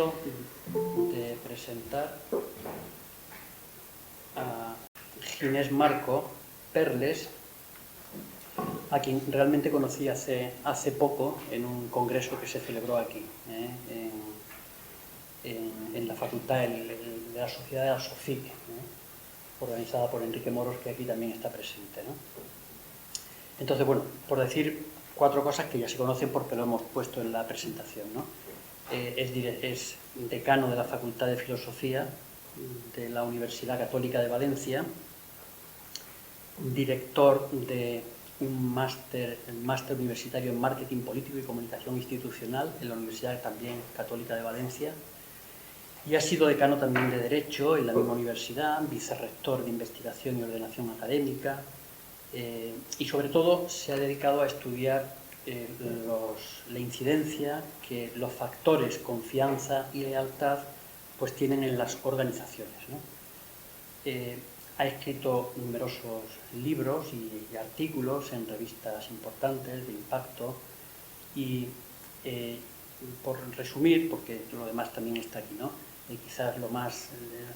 propósito de presentar a Ginés Marco Perles, a quien realmente conocí hace poco en un congreso que se celebró aquí, en la Facultad de la Sociedad de la SOCIC, organizada por Enrique Moros, que aquí también está presente, ¿no? Entonces, bueno, por decir 4 cosas que ya se conocen porque lo hemos puesto en la presentación, ¿no? Es decano de la Facultad de Filosofía de la Universidad Católica de Valencia, director de un máster universitario en Marketing Político y Comunicación Institucional en la Universidad también Católica de Valencia, y ha sido decano también de Derecho en la misma universidad, vicerrector de Investigación y Ordenación Académica, y sobre todo se ha dedicado a estudiar la incidencia que los factores confianza y lealtad pues tienen en las organizaciones, ¿no? Ha escrito numerosos libros y artículos en revistas importantes de impacto y, por resumir, porque lo demás también está aquí, ¿no? Quizás lo más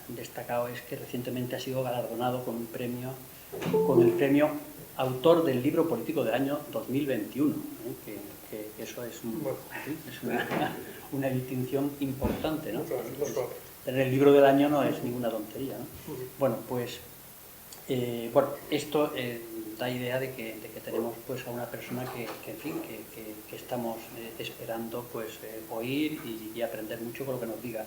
destacado es que recientemente ha sido galardonado con el premio autor del libro político del año 2021, que eso es una distinción importante, ¿no? Tener el libro del año no es ninguna tontería, ¿no? Bueno, pues esto da idea de que tenemos pues a una persona que estamos esperando pues oír y aprender mucho con lo que nos diga.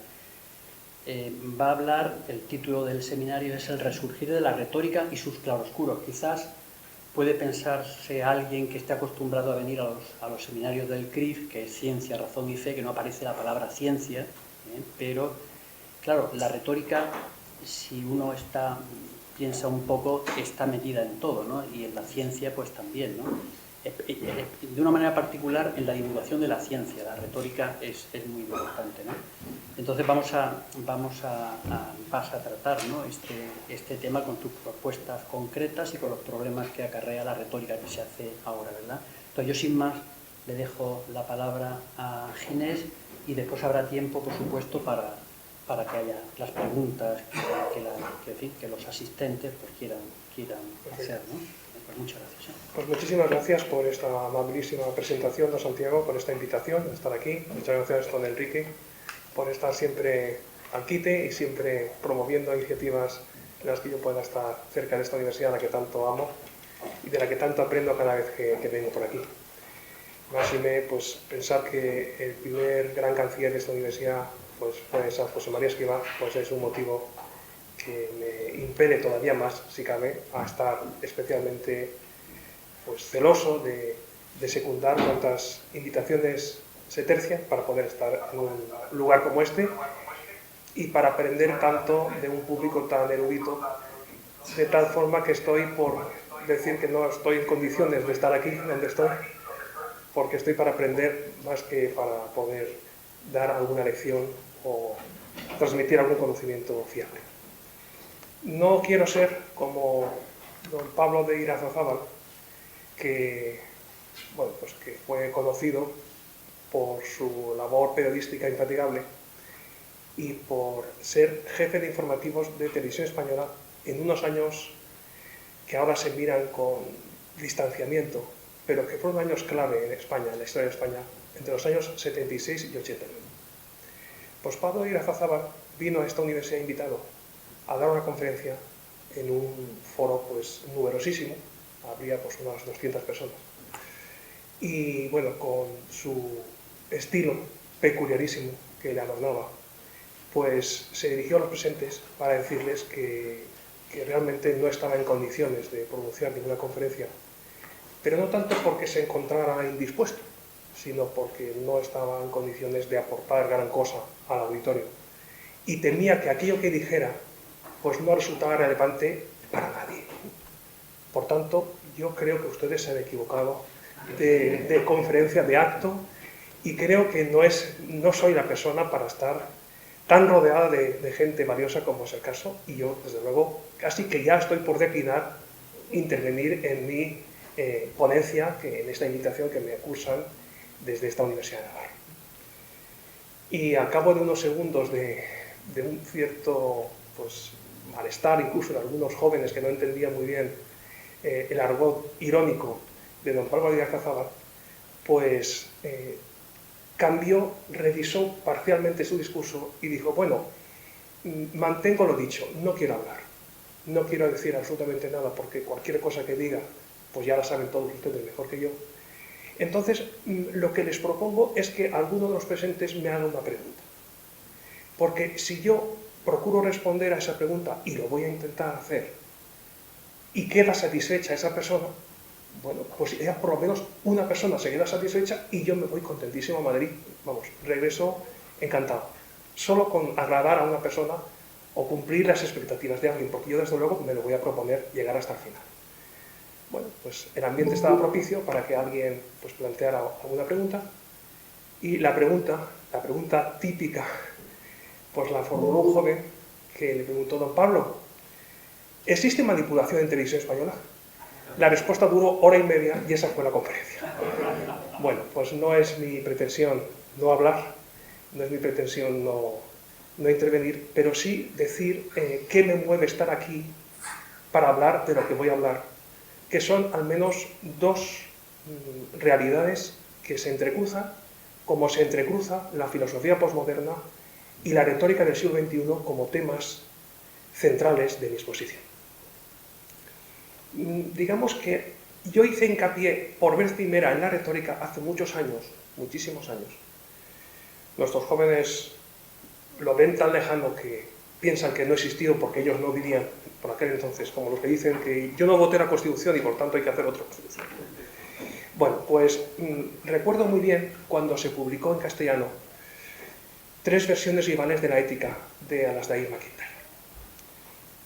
Va a hablar, el título del seminario es El resurgir de la retórica y sus claroscuros. Quizás puede pensarse alguien que esté acostumbrado a venir a los seminarios del CRIF, que es Ciencia, Razón y Fe, que no aparece la palabra ciencia, pero claro, la retórica, si uno piensa un poco, está metida en todo, ¿no? Y en la ciencia pues también, ¿no? De una manera particular en la divulgación de la ciencia, la retórica es muy importante, ¿no? Entonces vas a tratar, ¿no? este tema con tus propuestas concretas y con los problemas que acarrea la retórica que se hace ahora, ¿verdad? Entonces yo sin más le dejo la palabra a Ginés y después habrá tiempo, por supuesto, para que haya las preguntas que los asistentes pues, quieran hacer, ¿no? Pues muchas gracias. Pues muchísimas gracias por esta amabilísima presentación, don Santiago, por esta invitación a estar aquí. Muchas gracias, don Enrique, por estar siempre al quite y siempre promoviendo iniciativas en las que yo pueda estar cerca de esta universidad a la que tanto amo y de la que tanto aprendo cada vez que vengo por aquí. Máxime, pues pensar que el primer gran canciller de esta universidad pues fue San José María Escrivá, pues es un motivo que me impele todavía más, si cabe, a estar especialmente pues, celoso de secundar cuantas invitaciones se tercian para poder estar en un lugar como este y para aprender tanto de un público tan erudito, de tal forma que estoy por decir que no estoy en condiciones de estar aquí donde estoy, porque estoy para aprender más que para poder dar alguna lección o transmitir algún conocimiento fiable. No quiero ser como don Pablo de Irazozábal, que fue conocido por su labor periodística infatigable y por ser jefe de informativos de Televisión Española en unos años que ahora se miran con distanciamiento, pero que fueron años clave en España, en la historia de España, entre los años 76 y 89. Pues Pablo de Irazozábal vino a esta universidad invitado a dar una conferencia en un foro pues numerosísimo, habría pues unas 200 personas. Y bueno, con su estilo peculiarísimo que le adornaba, pues se dirigió a los presentes para decirles que realmente no estaba en condiciones de pronunciar ninguna conferencia, pero no tanto porque se encontrara indispuesto, sino porque no estaba en condiciones de aportar gran cosa al auditorio. Y temía que aquello que dijera pues no resultaba relevante para nadie. Por tanto, yo creo que ustedes se han equivocado de conferencia, de acto, y creo que no soy la persona para estar tan rodeada de gente valiosa como es el caso, y yo, desde luego, casi que ya estoy por declinar intervenir en mi ponencia, en esta invitación que me cursan desde esta Universidad de Navarra. y al cabo de unos segundos de un cierto pues, malestar, incluso de algunos jóvenes que no entendían muy bien el argot irónico de don Pablo Díaz Cazábal, pues cambió, revisó parcialmente su discurso y dijo, bueno, mantengo lo dicho, no quiero hablar, no quiero decir absolutamente nada porque cualquier cosa que diga, pues ya la saben todos ustedes mejor que yo. Entonces, lo que les propongo es que alguno de los presentes me haga una pregunta. Porque si yo procuro responder a esa pregunta, y lo voy a intentar hacer, y queda satisfecha esa persona, bueno, pues ya por lo menos una persona se queda satisfecha y yo me voy contentísimo a Madrid. Vamos, regreso encantado. Solo con agradar a una persona o cumplir las expectativas de alguien, porque yo desde luego me lo voy a proponer llegar hasta el final. Bueno, pues el ambiente estaba propicio para que alguien pues, planteara alguna pregunta y la pregunta típica, pues la formuló un joven que le preguntó, don Pablo, ¿existe manipulación en televisión española? La respuesta duró hora y media y esa fue la conferencia. Bueno, pues no es mi pretensión no hablar, no es mi pretensión no intervenir, pero sí decir qué me mueve estar aquí para hablar de lo que voy a hablar, que son al menos dos realidades que se entrecruzan, como se entrecruza la filosofía posmoderna y la retórica del siglo XXI como temas centrales de mi exposición. Digamos que yo hice hincapié por vez primera en la retórica hace muchos años, muchísimos años. Nuestros jóvenes lo ven tan lejano que piensan que no ha existido porque ellos no vivían por aquel entonces, como los que dicen que yo no voté la Constitución y por tanto hay que hacer otra Constitución. Bueno, pues recuerdo muy bien cuando se publicó en castellano 3 versiones rivales de la ética de Alasdair MacIntyre.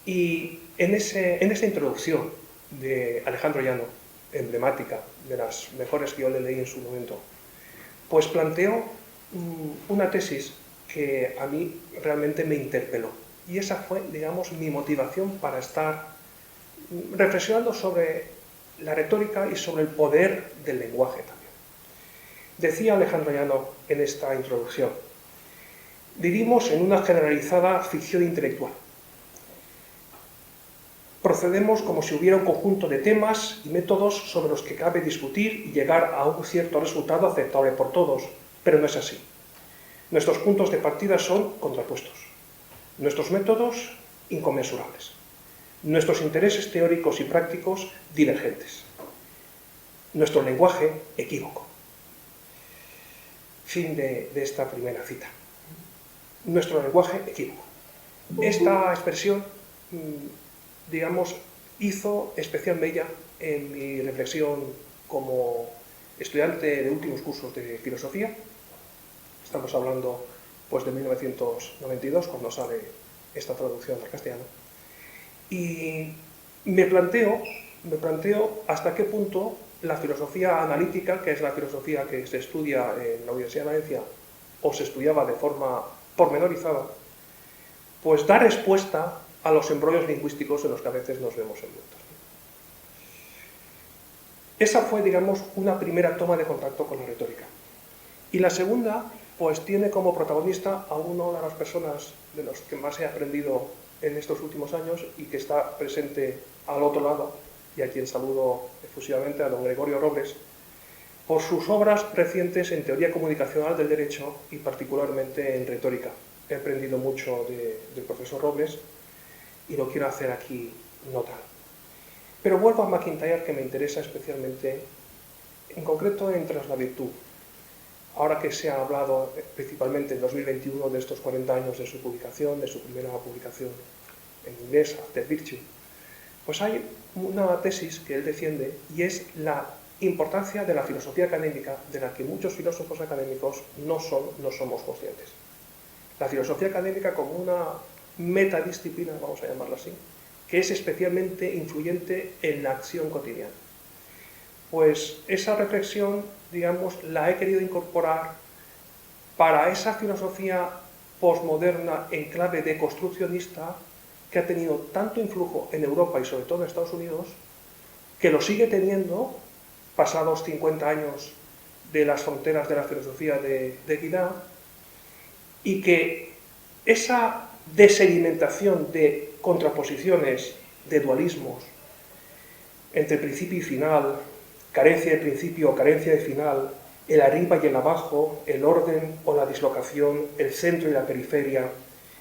Y en esa introducción de Alejandro Llano, emblemática, de las mejores que yo le leí en su momento, pues planteó una tesis que a mí realmente me interpeló. Y esa fue, digamos, mi motivación para estar reflexionando sobre la retórica y sobre el poder del lenguaje también. Decía Alejandro Llano en esta introducción, vivimos en una generalizada ficción intelectual. Procedemos como si hubiera un conjunto de temas y métodos sobre los que cabe discutir y llegar a un cierto resultado aceptable por todos, pero no es así. Nuestros puntos de partida son contrapuestos, nuestros métodos inconmensurables, nuestros intereses teóricos y prácticos divergentes, nuestro lenguaje equívoco. Fin de esta primera cita. Nuestro lenguaje equívoco. Esta expresión, digamos, hizo especial mella en mi reflexión como estudiante de últimos cursos de filosofía. Estamos hablando pues, de 1992, cuando sale esta traducción al castellano. Y me planteo hasta qué punto la filosofía analítica, que es la filosofía que se estudia en la Universidad de Valencia, o se estudiaba de forma pormenorizada, pues da respuesta a los embrollos lingüísticos en los que a veces nos vemos envueltos. Esa fue, digamos, una primera toma de contacto con la retórica. Y la segunda, pues tiene como protagonista a una de las personas de los que más he aprendido en estos últimos años y que está presente al otro lado, y a quien saludo efusivamente, a don Gregorio Robles, por sus obras recientes en teoría comunicacional del derecho y particularmente en retórica. He aprendido mucho del profesor Robles y lo quiero hacer aquí notar. Pero vuelvo a MacIntyre, que me interesa especialmente, en concreto en Tras la virtud. Ahora que se ha hablado principalmente en 2021 de estos 40 años de su publicación, de su primera publicación en inglés, After Virtue, pues hay una tesis que él defiende y es la importancia de la filosofía académica, de la que muchos filósofos académicos no somos conscientes. La filosofía académica como una metadisciplina, vamos a llamarla así, que es especialmente influyente en la acción cotidiana. Pues esa reflexión, digamos, la he querido incorporar para esa filosofía posmoderna en clave de construccionista que ha tenido tanto influjo en Europa y sobre todo en Estados Unidos, que lo sigue teniendo pasados 50 años de las fronteras de la filosofía de Guido, y que esa desedimentación de contraposiciones, de dualismos, entre principio y final, carencia de principio o carencia de final, el arriba y el abajo, el orden o la dislocación, el centro y la periferia,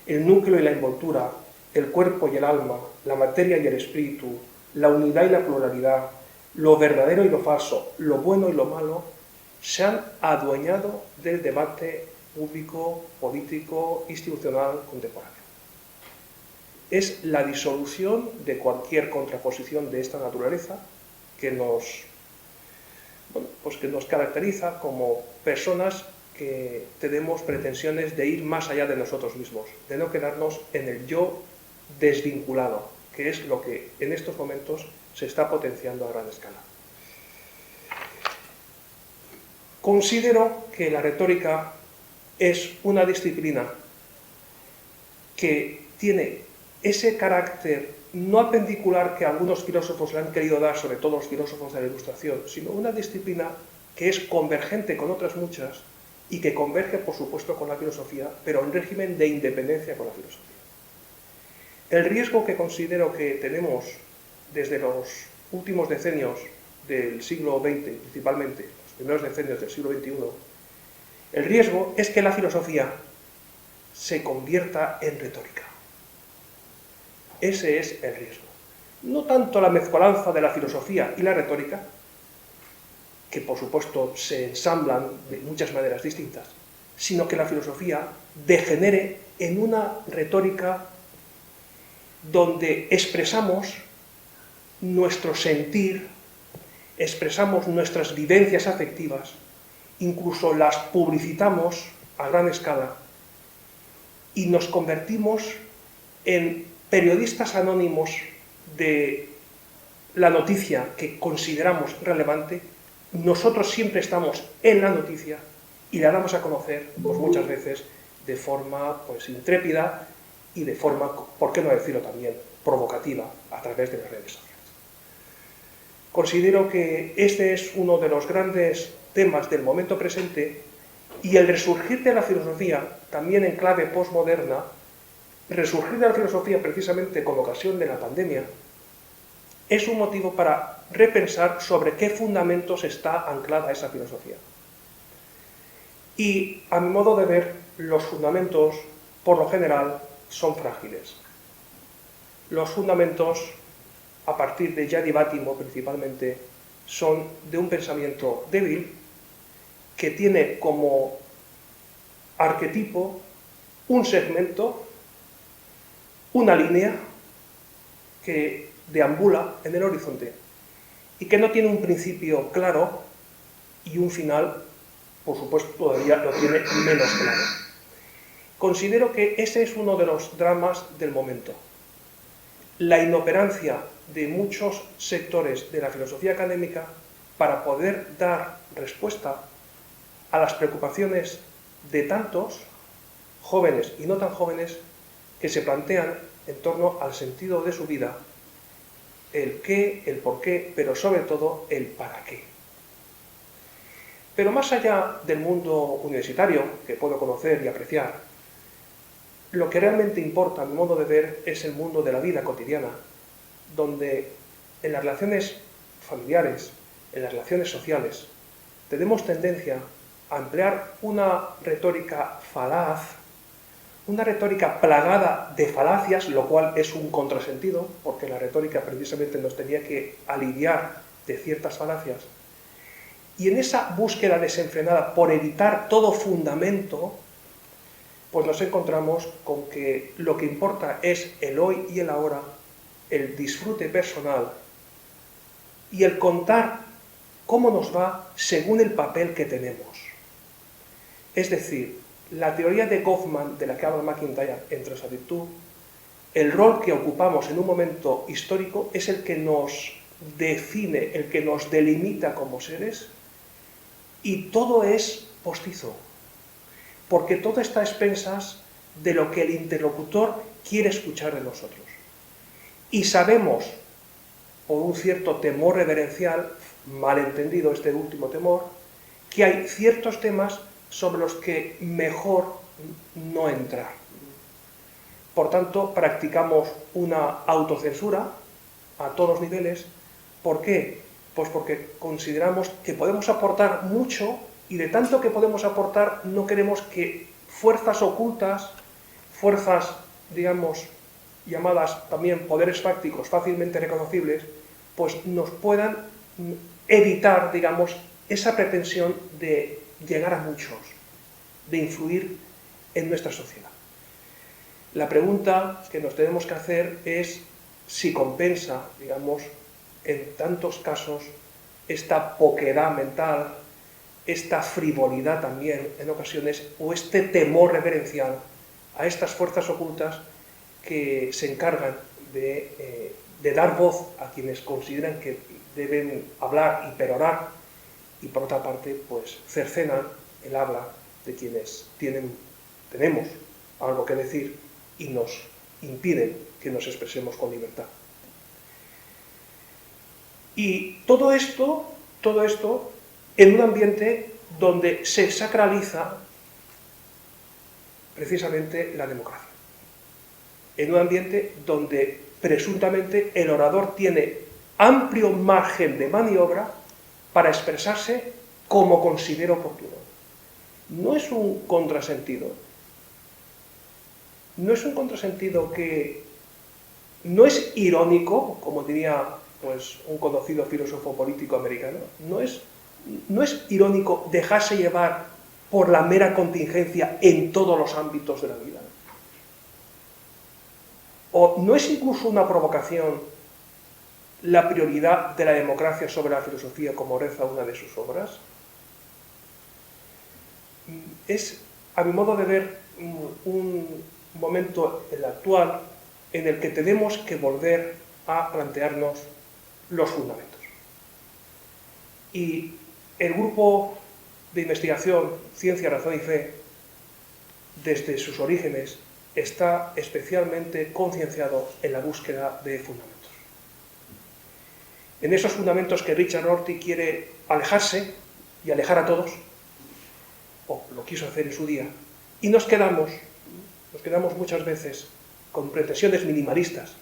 el núcleo y la envoltura, el cuerpo y el alma, la materia y el espíritu, la unidad y la pluralidad, lo verdadero y lo falso, lo bueno y lo malo, se han adueñado del debate público, político, institucional, contemporáneo. Es la disolución de cualquier contraposición de esta naturaleza que nos caracteriza como personas que tenemos pretensiones de ir más allá de nosotros mismos, de no quedarnos en el yo desvinculado, que es lo que en estos momentos se está potenciando a gran escala. Considero que la retórica es una disciplina que tiene ese carácter no apendicular que algunos filósofos le han querido dar, sobre todo los filósofos de la Ilustración, sino una disciplina que es convergente con otras muchas y que converge, por supuesto, con la filosofía, pero en régimen de independencia con la filosofía. El riesgo que considero que tenemos desde los últimos decenios del siglo XX, principalmente los primeros decenios del siglo XXI, el riesgo es que la filosofía se convierta en retórica. Ese es el riesgo. No tanto la mezcolanza de la filosofía y la retórica, que por supuesto se ensamblan de muchas maneras distintas, sino que la filosofía degenere en una retórica donde expresamos nuestro sentir, expresamos nuestras vivencias afectivas, incluso las publicitamos a gran escala y nos convertimos en periodistas anónimos de la noticia que consideramos relevante. Nosotros siempre estamos en la noticia y la damos a conocer, pues muchas veces, de forma intrépida y de forma, por qué no decirlo también, provocativa, a través de las redes sociales. Considero que este es uno de los grandes temas del momento presente y el resurgir de la filosofía, también en clave postmoderna, resurgir de la filosofía precisamente con ocasión de la pandemia, es un motivo para repensar sobre qué fundamentos está anclada esa filosofía. Y, a mi modo de ver, los fundamentos, por lo general, son frágiles. Los fundamentos, a partir de Gianni Vattimo principalmente, son de un pensamiento débil que tiene como arquetipo un segmento, una línea que deambula en el horizonte y que no tiene un principio claro y un final, por supuesto, todavía lo tiene menos claro. Considero que ese es uno de los dramas del momento. La inoperancia de muchos sectores de la filosofía académica para poder dar respuesta a las preocupaciones de tantos jóvenes y no tan jóvenes que se plantean en torno al sentido de su vida, el qué, el por qué, pero sobre todo el para qué. Pero más allá del mundo universitario, que puedo conocer y apreciar, lo que realmente importa, a mi modo de ver, es el mundo de la vida cotidiana, donde en las relaciones familiares, en las relaciones sociales, tenemos tendencia a emplear una retórica falaz, una retórica plagada de falacias, lo cual es un contrasentido, porque la retórica precisamente nos tenía que aliviar de ciertas falacias. Y en esa búsqueda desenfrenada por evitar todo fundamento, pues nos encontramos con que lo que importa es el hoy y el ahora, el disfrute personal y el contar cómo nos va según el papel que tenemos. Es decir, la teoría de Goffman, de la que habla McIntyre, entre esa virtud, el rol que ocupamos en un momento histórico es el que nos define, el que nos delimita como seres, y todo es postizo, porque todo está a expensas de lo que el interlocutor quiere escuchar de nosotros. Y sabemos, por un cierto temor reverencial, malentendido este último temor, que hay ciertos temas sobre los que mejor no entrar. Por tanto, practicamos una autocensura a todos los niveles. ¿Por qué? Pues porque consideramos que podemos aportar mucho y de tanto que podemos aportar no queremos que fuerzas ocultas, fuerzas, digamos, llamadas también poderes fácticos fácilmente reconocibles, pues nos puedan evitar, digamos, esa pretensión de llegar a muchos, de influir en nuestra sociedad. La pregunta que nos tenemos que hacer es si compensa, digamos, en tantos casos, esta poquedad mental, esta frivolidad también en ocasiones, o este temor reverencial a estas fuerzas ocultas que se encargan de dar voz a quienes consideran que deben hablar y perorar, y por otra parte, pues cercenan el habla de quienes tenemos algo que decir y nos impiden que nos expresemos con libertad. Y todo esto en un ambiente donde se sacraliza precisamente la democracia. En un ambiente donde presuntamente el orador tiene amplio margen de maniobra para expresarse como considera oportuno. No es un contrasentido. No es un contrasentido que no es irónico, como diría pues, un conocido filósofo político americano, no es irónico dejarse llevar por la mera contingencia en todos los ámbitos de la vida. ¿O no es incluso una provocación la prioridad de la democracia sobre la filosofía, como reza una de sus obras? Es, a mi modo de ver, un momento, el actual, en el que tenemos que volver a plantearnos los fundamentos. Y el grupo de investigación Ciencia, Razón y Fe, desde sus orígenes, está especialmente concienciado en la búsqueda de fundamentos. En esos fundamentos que Richard Rorty quiere alejarse y alejar a todos, o lo quiso hacer en su día, y nos quedamos muchas veces con pretensiones minimalistas,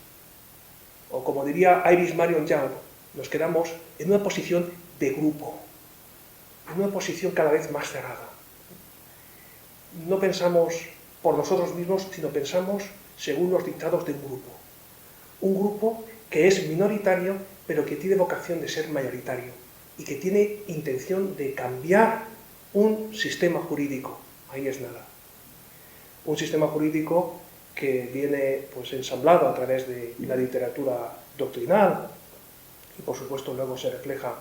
o como diría Iris Marion Young, nos quedamos en una posición de grupo, en una posición cada vez más cerrada. No pensamos por nosotros mismos, sino pensamos según los dictados de un grupo que es minoritario, pero que tiene vocación de ser mayoritario, y que tiene intención de cambiar un sistema jurídico. Ahí es nada. Un sistema jurídico que viene pues, ensamblado a través de la literatura doctrinal, y por supuesto luego se refleja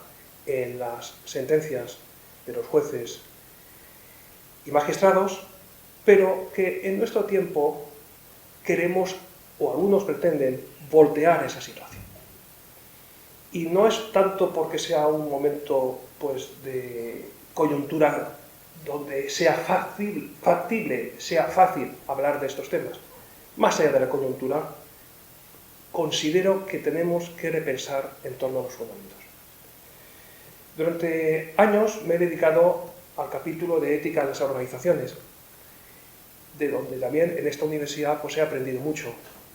en las sentencias de los jueces y magistrados, pero que en nuestro tiempo queremos, o algunos pretenden, voltear esa situación. Y no es tanto porque sea un momento pues, de coyuntura donde sea factible, sea fácil hablar de estos temas. Más allá de la coyuntura, considero que tenemos que repensar en torno a los fundamentos. Durante años me he dedicado al capítulo de ética en las organizaciones, de donde también en esta universidad pues, he aprendido mucho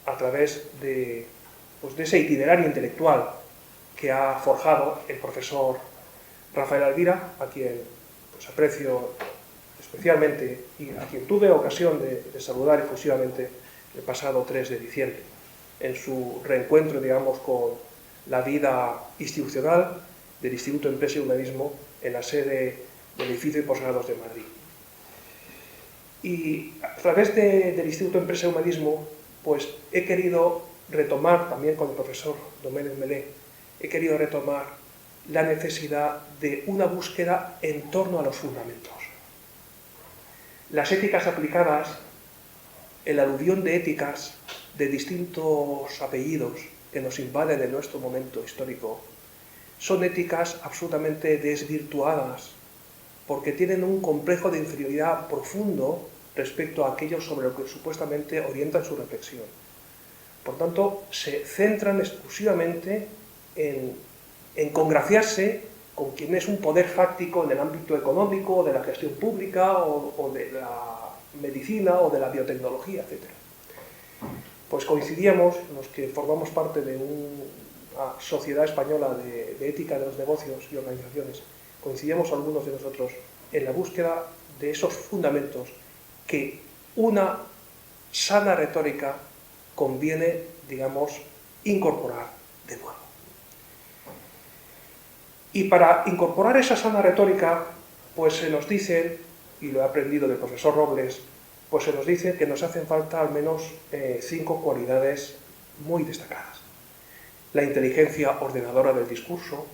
a través de ese itinerario intelectual que ha forjado el profesor Rafael Alvira, a quien pues, aprecio especialmente y a quien tuve ocasión de saludar efusivamente el pasado 3 de diciembre, en su reencuentro, digamos, con la vida institucional del Instituto de Empresa y Humanismo en la sede del edificio de posgrados de Madrid. Y a través del Instituto de Empresa y Humanismo, pues he querido retomar, también con el profesor Domènech Melé, he querido retomar la necesidad de una búsqueda en torno a los fundamentos. Las éticas aplicadas, el aluvión de éticas de distintos apellidos que nos invaden en nuestro momento histórico, son éticas absolutamente desvirtuadas, porque tienen un complejo de inferioridad profundo respecto a aquello sobre lo que supuestamente orientan su reflexión. Por tanto, se centran exclusivamente en congraciarse con quien es un poder fáctico en el ámbito económico, de la gestión pública o de la medicina o de la biotecnología, etc. Pues coincidíamos, los que formamos parte de una sociedad española de ética de los negocios y organizaciones, coincidíamos algunos de nosotros en la búsqueda de esos fundamentos que una sana retórica conviene, digamos, incorporar de nuevo. Y para incorporar esa sana retórica, pues se nos dice, y lo he aprendido del profesor Robles, pues se nos dice que nos hacen falta al menos 5 cualidades muy destacadas. La inteligencia ordenadora del discurso,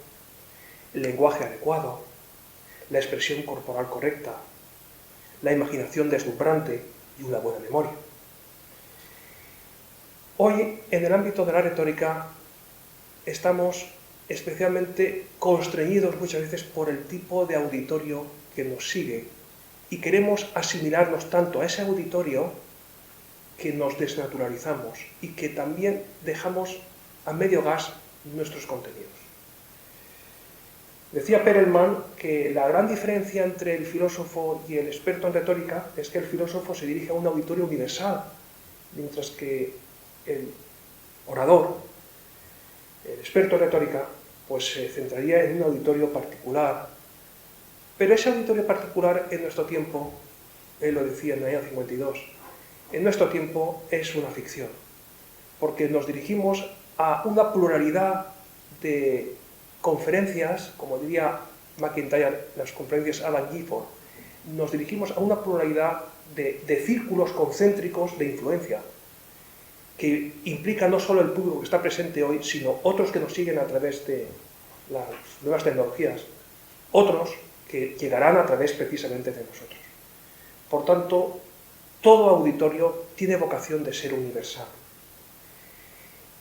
el lenguaje adecuado, la expresión corporal correcta, la imaginación deslumbrante y una buena memoria. Hoy, en el ámbito de la retórica, estamos especialmente constreñidos muchas veces por el tipo de auditorio que nos sigue y queremos asimilarnos tanto a ese auditorio que nos desnaturalizamos y que también dejamos a medio gas nuestros contenidos. Decía Perelman que la gran diferencia entre el filósofo y el experto en retórica es que el filósofo se dirige a un auditorio universal, mientras que el orador, el experto en retórica, pues se centraría en un auditorio particular. Pero ese auditorio particular en nuestro tiempo, él lo decía en el año 52, en nuestro tiempo es una ficción, porque nos dirigimos a una pluralidad de conferencias, como diría McIntyre, las conferencias Alan Gifford, nos dirigimos a una pluralidad de círculos concéntricos de influencia, que implica no solo el público que está presente hoy, sino otros que nos siguen a través de las nuevas tecnologías, otros que llegarán a través precisamente de nosotros. Por tanto, todo auditorio tiene vocación de ser universal.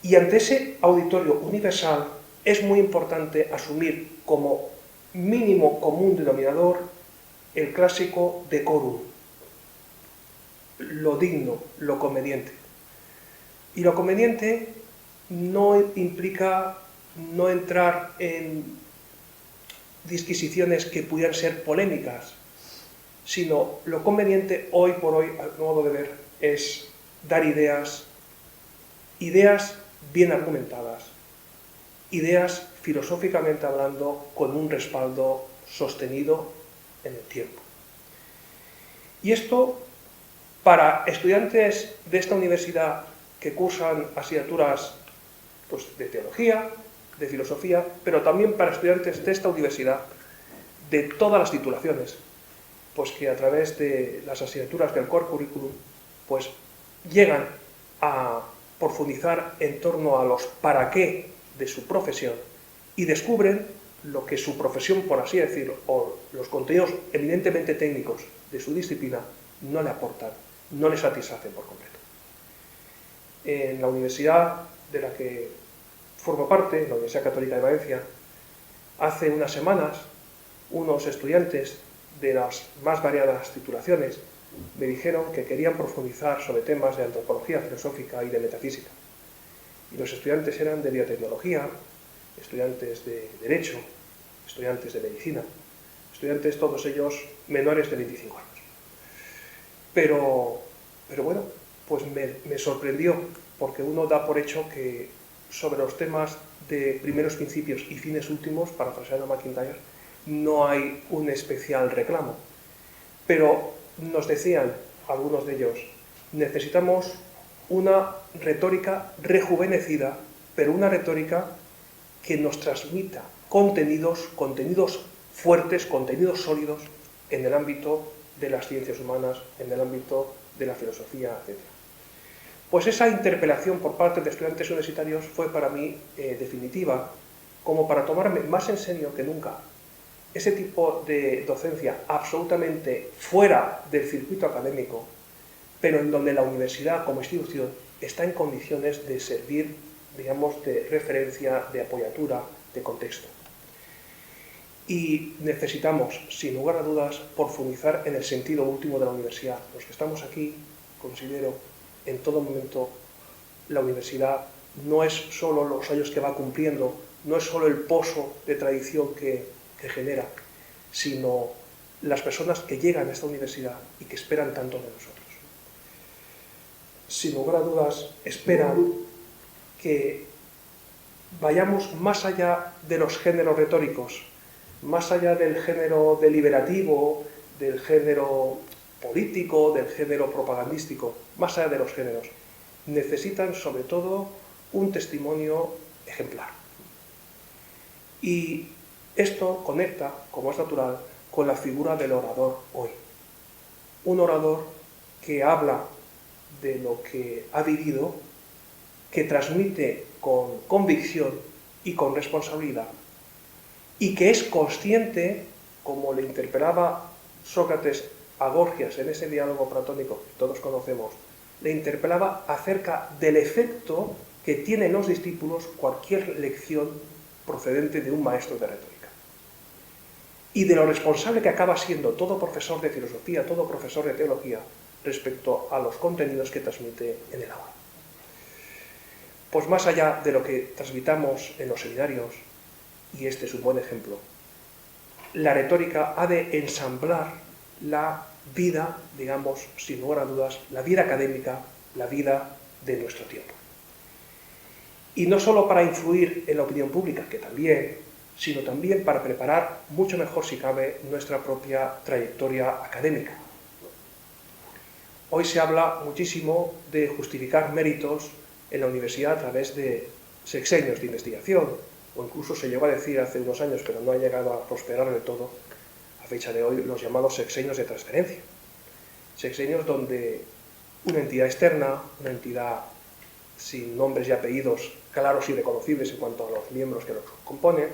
Y ante ese auditorio universal es muy importante asumir como mínimo común denominador el clásico decorum, lo digno, lo conveniente. Y lo conveniente no implica no entrar en disquisiciones que pudieran ser polémicas, sino lo conveniente hoy por hoy, a modo de ver, es dar ideas bien argumentadas, ideas filosóficamente hablando con un respaldo sostenido en el tiempo. Y esto, para estudiantes de esta universidad que cursan asignaturas pues, de teología, de filosofía, pero también para estudiantes de esta universidad, de todas las titulaciones, pues que a través de las asignaturas del core curriculum, pues llegan a profundizar en torno a los para qué de su profesión y descubren lo que su profesión, por así decirlo, o los contenidos eminentemente técnicos de su disciplina no le aportan, no le satisfacen por completo. En la universidad de la que formo parte, la Universidad Católica de Valencia, hace unas semanas unos estudiantes de las más variadas titulaciones me dijeron que querían profundizar sobre temas de antropología filosófica y de metafísica. Y los estudiantes eran de biotecnología, estudiantes de derecho, estudiantes de medicina, estudiantes todos ellos menores de 25 años. Pero bueno, pues me sorprendió, porque uno da por hecho que sobre los temas de primeros principios y fines últimos, parafraseando a McIntyre, no hay un especial reclamo. Pero nos decían algunos de ellos, necesitamos una retórica rejuvenecida, pero una retórica que nos transmita contenidos fuertes, contenidos sólidos en el ámbito de las ciencias humanas, en el ámbito de la filosofía, etc. Pues esa interpelación por parte de estudiantes universitarios fue para mí definitiva, como para tomarme más en serio que nunca ese tipo de docencia absolutamente fuera del circuito académico, pero en donde la universidad como institución está en condiciones de servir, digamos, de referencia, de apoyatura, de contexto. Y necesitamos, sin lugar a dudas, profundizar en el sentido último de la universidad. Los que estamos aquí, considero, en todo momento, la universidad no es solo los años que va cumpliendo, no es solo el pozo de tradición que genera, sino las personas que llegan a esta universidad y que esperan tanto de nosotros. Sin lugar a dudas, esperan que vayamos más allá de los géneros retóricos, más allá del género deliberativo, del género político, del género propagandístico, más allá de los géneros. Necesitan, sobre todo, un testimonio ejemplar. Y esto conecta, como es natural, con la figura del orador hoy. Un orador que habla de lo que ha vivido, que transmite con convicción y con responsabilidad, y que es consciente, como le interpelaba Sócrates a Gorgias en ese diálogo platónico que todos conocemos, le interpelaba acerca del efecto que tiene en los discípulos cualquier lección procedente de un maestro de retórica. Y de lo responsable que acaba siendo todo profesor de filosofía, todo profesor de teología, respecto a los contenidos que transmite en el aula. Pues más allá de lo que transmitamos en los seminarios, y este es un buen ejemplo, la retórica ha de ensamblar la vida, digamos, sin lugar a dudas, la vida académica, la vida de nuestro tiempo. Y no solo para influir en la opinión pública, que también, sino también para preparar mucho mejor, si cabe, nuestra propia trayectoria académica. Hoy se habla muchísimo de justificar méritos en la universidad a través de sexenios de investigación, o incluso se llegó a decir hace unos años, pero no ha llegado a prosperar del todo, a fecha de hoy, los llamados sexenios de transferencia. Sexenios donde una entidad externa, una entidad sin nombres y apellidos claros y reconocibles en cuanto a los miembros que los componen,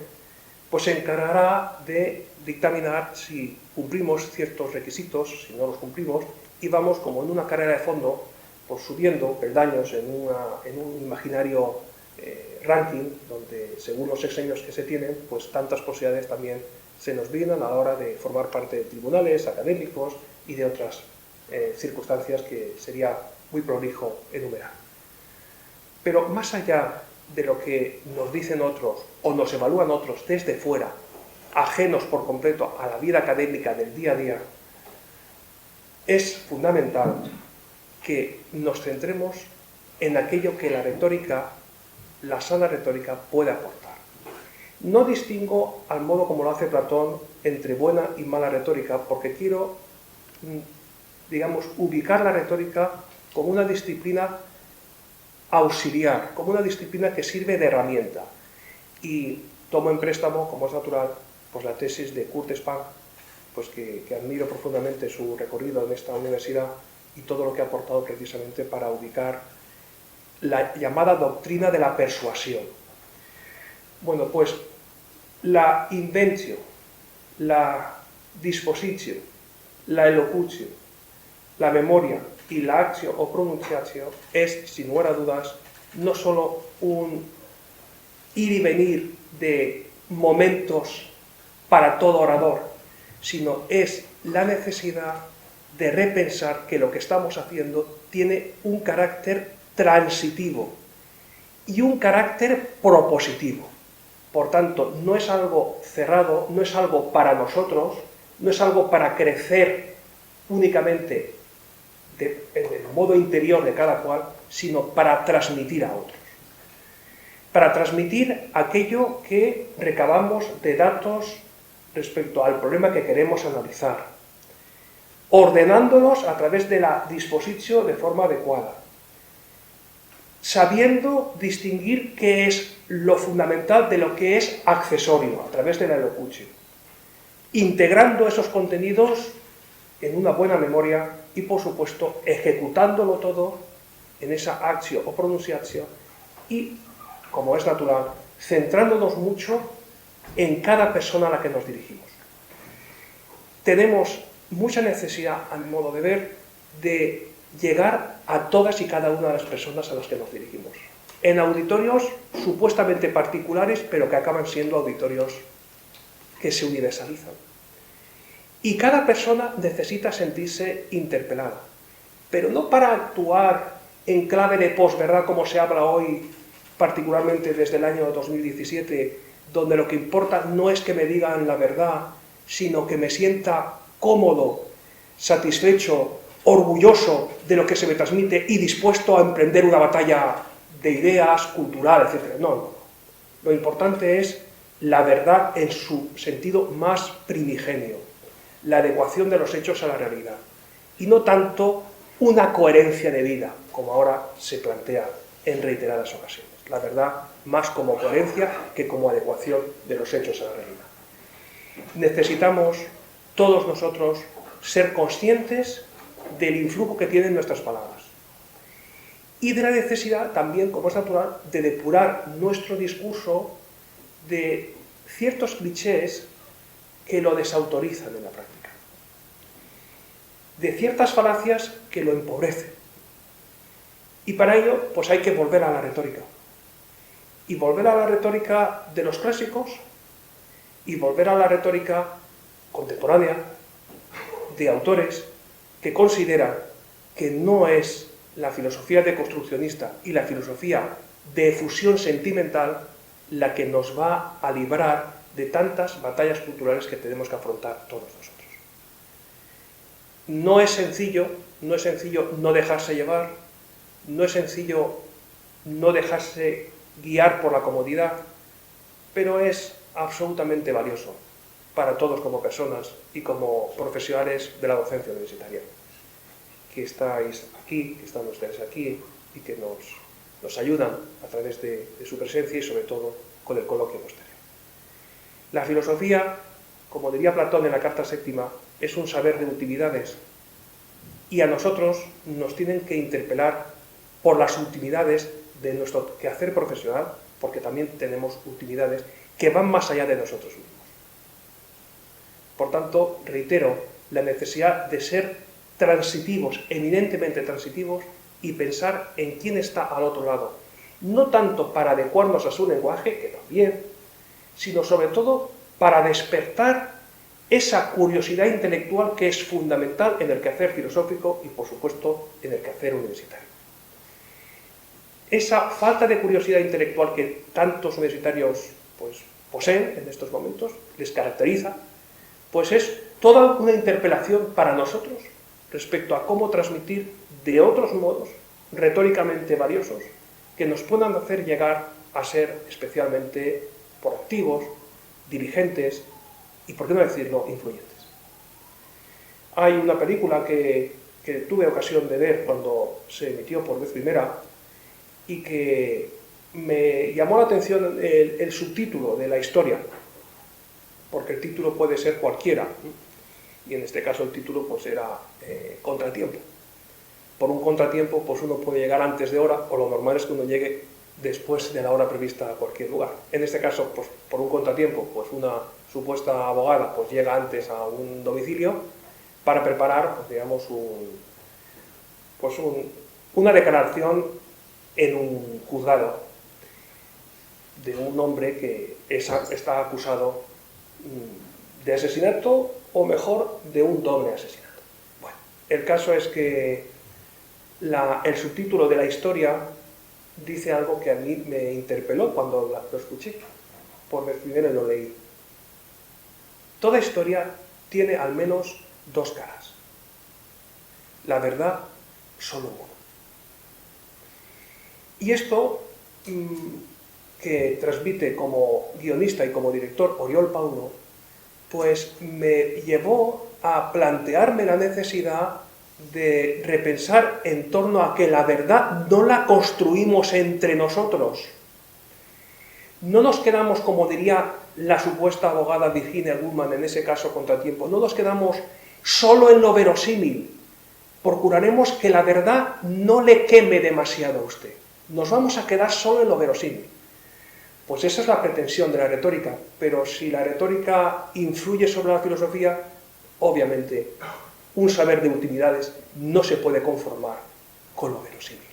pues se encargará de dictaminar si cumplimos ciertos requisitos, si no los cumplimos, y vamos como en una carrera de fondo, pues subiendo peldaños en un imaginario ranking, donde según los sexenios que se tienen, pues tantas posibilidades también se nos brindan a la hora de formar parte de tribunales académicos y de otras circunstancias que sería muy prolijo enumerar. Pero más allá de lo que nos dicen otros o nos evalúan otros desde fuera, ajenos por completo a la vida académica del día a día, es fundamental que nos centremos en aquello que la retórica, la sana retórica, puede aportar. No distingo, al modo como lo hace Platón, entre buena y mala retórica, porque quiero, digamos, ubicar la retórica como una disciplina auxiliar, como una disciplina que sirve de herramienta. Y tomo en préstamo, como es natural, pues la tesis de Kurt Spang, pues que admiro profundamente su recorrido en esta universidad y todo lo que ha aportado precisamente para ubicar la llamada doctrina de la persuasión. Bueno, pues la inventio, la dispositio, la elocutio, la memoria y la actio o pronunciatio es, sin lugar a dudas, no solo un ir y venir de momentos para todo orador, sino es la necesidad de repensar que lo que estamos haciendo tiene un carácter transitivo y un carácter propositivo. Por tanto, no es algo cerrado, no es algo para nosotros, no es algo para crecer únicamente en el modo interior de cada cual, sino para transmitir a otros. Para transmitir aquello que recabamos de datos respecto al problema que queremos analizar, ordenándolos a través de la dispositio de forma adecuada, sabiendo distinguir qué es lo fundamental de lo que es accesorio a través de la elocutio, integrando esos contenidos en una buena memoria y, por supuesto, ejecutándolo todo en esa actio o pronunciatio y, como es natural, centrándonos mucho en cada persona a la que nos dirigimos. Tenemos mucha necesidad, a mi modo de ver, de llegar a todas y cada una de las personas a las que nos dirigimos. En auditorios supuestamente particulares, pero que acaban siendo auditorios que se universalizan. Y cada persona necesita sentirse interpelada, pero no para actuar en clave de posverdad, como se habla hoy, particularmente desde el año 2017, donde lo que importa no es que me digan la verdad, sino que me sienta cómodo, satisfecho, orgulloso de lo que se me transmite y dispuesto a emprender una batalla de ideas, cultural, etc. No. Lo importante es la verdad en su sentido más primigenio, la adecuación de los hechos a la realidad, y no tanto una coherencia de vida, como ahora se plantea en reiteradas ocasiones. La verdad más como coherencia que como adecuación de los hechos a la realidad. Necesitamos todos nosotros ser conscientes del influjo que tienen nuestras palabras y de la necesidad también, como es natural, de depurar nuestro discurso de ciertos clichés que lo desautorizan en la práctica, de ciertas falacias que lo empobrecen. Y para ello, pues hay que volver a la retórica. Y volver a la retórica de los clásicos y volver a la retórica contemporánea de autores que consideran que no es la filosofía deconstruccionista y la filosofía de efusión sentimental la que nos va a librar de tantas batallas culturales que tenemos que afrontar todos nosotros. No es sencillo no dejarse llevar, no es sencillo no dejarse guiar por la comodidad, pero es absolutamente valioso para todos como personas y como profesionales de la docencia universitaria, que estáis aquí, que están ustedes aquí y que nos ayudan a través de su presencia y sobre todo con el coloquio posterior. La filosofía, como diría Platón en la Carta Séptima, es un saber de utilidades y a nosotros nos tienen que interpelar por las utilidades de nuestro quehacer profesional, porque también tenemos utilidades que van más allá de nosotros mismos. Por tanto, reitero la necesidad de ser transitivos, eminentemente transitivos, y pensar en quién está al otro lado. No tanto para adecuarnos a su lenguaje, que también, sino sobre todo para despertar esa curiosidad intelectual que es fundamental en el quehacer filosófico y, por supuesto, en el quehacer universitario. Esa falta de curiosidad intelectual que tantos universitarios poseen en estos momentos, les caracteriza, pues es toda una interpelación para nosotros respecto a cómo transmitir de otros modos retóricamente valiosos que nos puedan hacer llegar a ser especialmente proactivos, diligentes y, por qué no decirlo, influyentes. Hay una película que tuve ocasión de ver cuando se emitió por vez primera y que me llamó la atención el subtítulo de la historia, porque el título puede ser cualquiera, y en este caso el título pues era Contratiempo. Por un contratiempo pues uno puede llegar antes de hora, o lo normal es que uno llegue después de la hora prevista a cualquier lugar. En este caso, pues por un contratiempo, pues una supuesta abogada pues llega antes a un domicilio para preparar, pues, digamos, una declaración en un juzgado de un hombre que está acusado de asesinato, o mejor, de un doble asesinato. Bueno, el caso es que el subtítulo de la historia dice algo que a mí me interpeló cuando lo escuché, por vez primera lo leí. Toda historia tiene al menos dos caras. La verdad, solo una. Y esto que transmite como guionista y como director Oriol Paulo, pues me llevó a plantearme la necesidad de repensar en torno a que la verdad no la construimos entre nosotros. No nos quedamos, como diría la supuesta abogada Virginia Woolf en ese caso Contratiempo, no nos quedamos solo en lo verosímil. Procuraremos que la verdad no le queme demasiado a usted. Nos vamos a quedar solo en lo verosímil. Pues esa es la pretensión de la retórica, pero si la retórica influye sobre la filosofía, obviamente un saber de utilidades no se puede conformar con lo verosímil.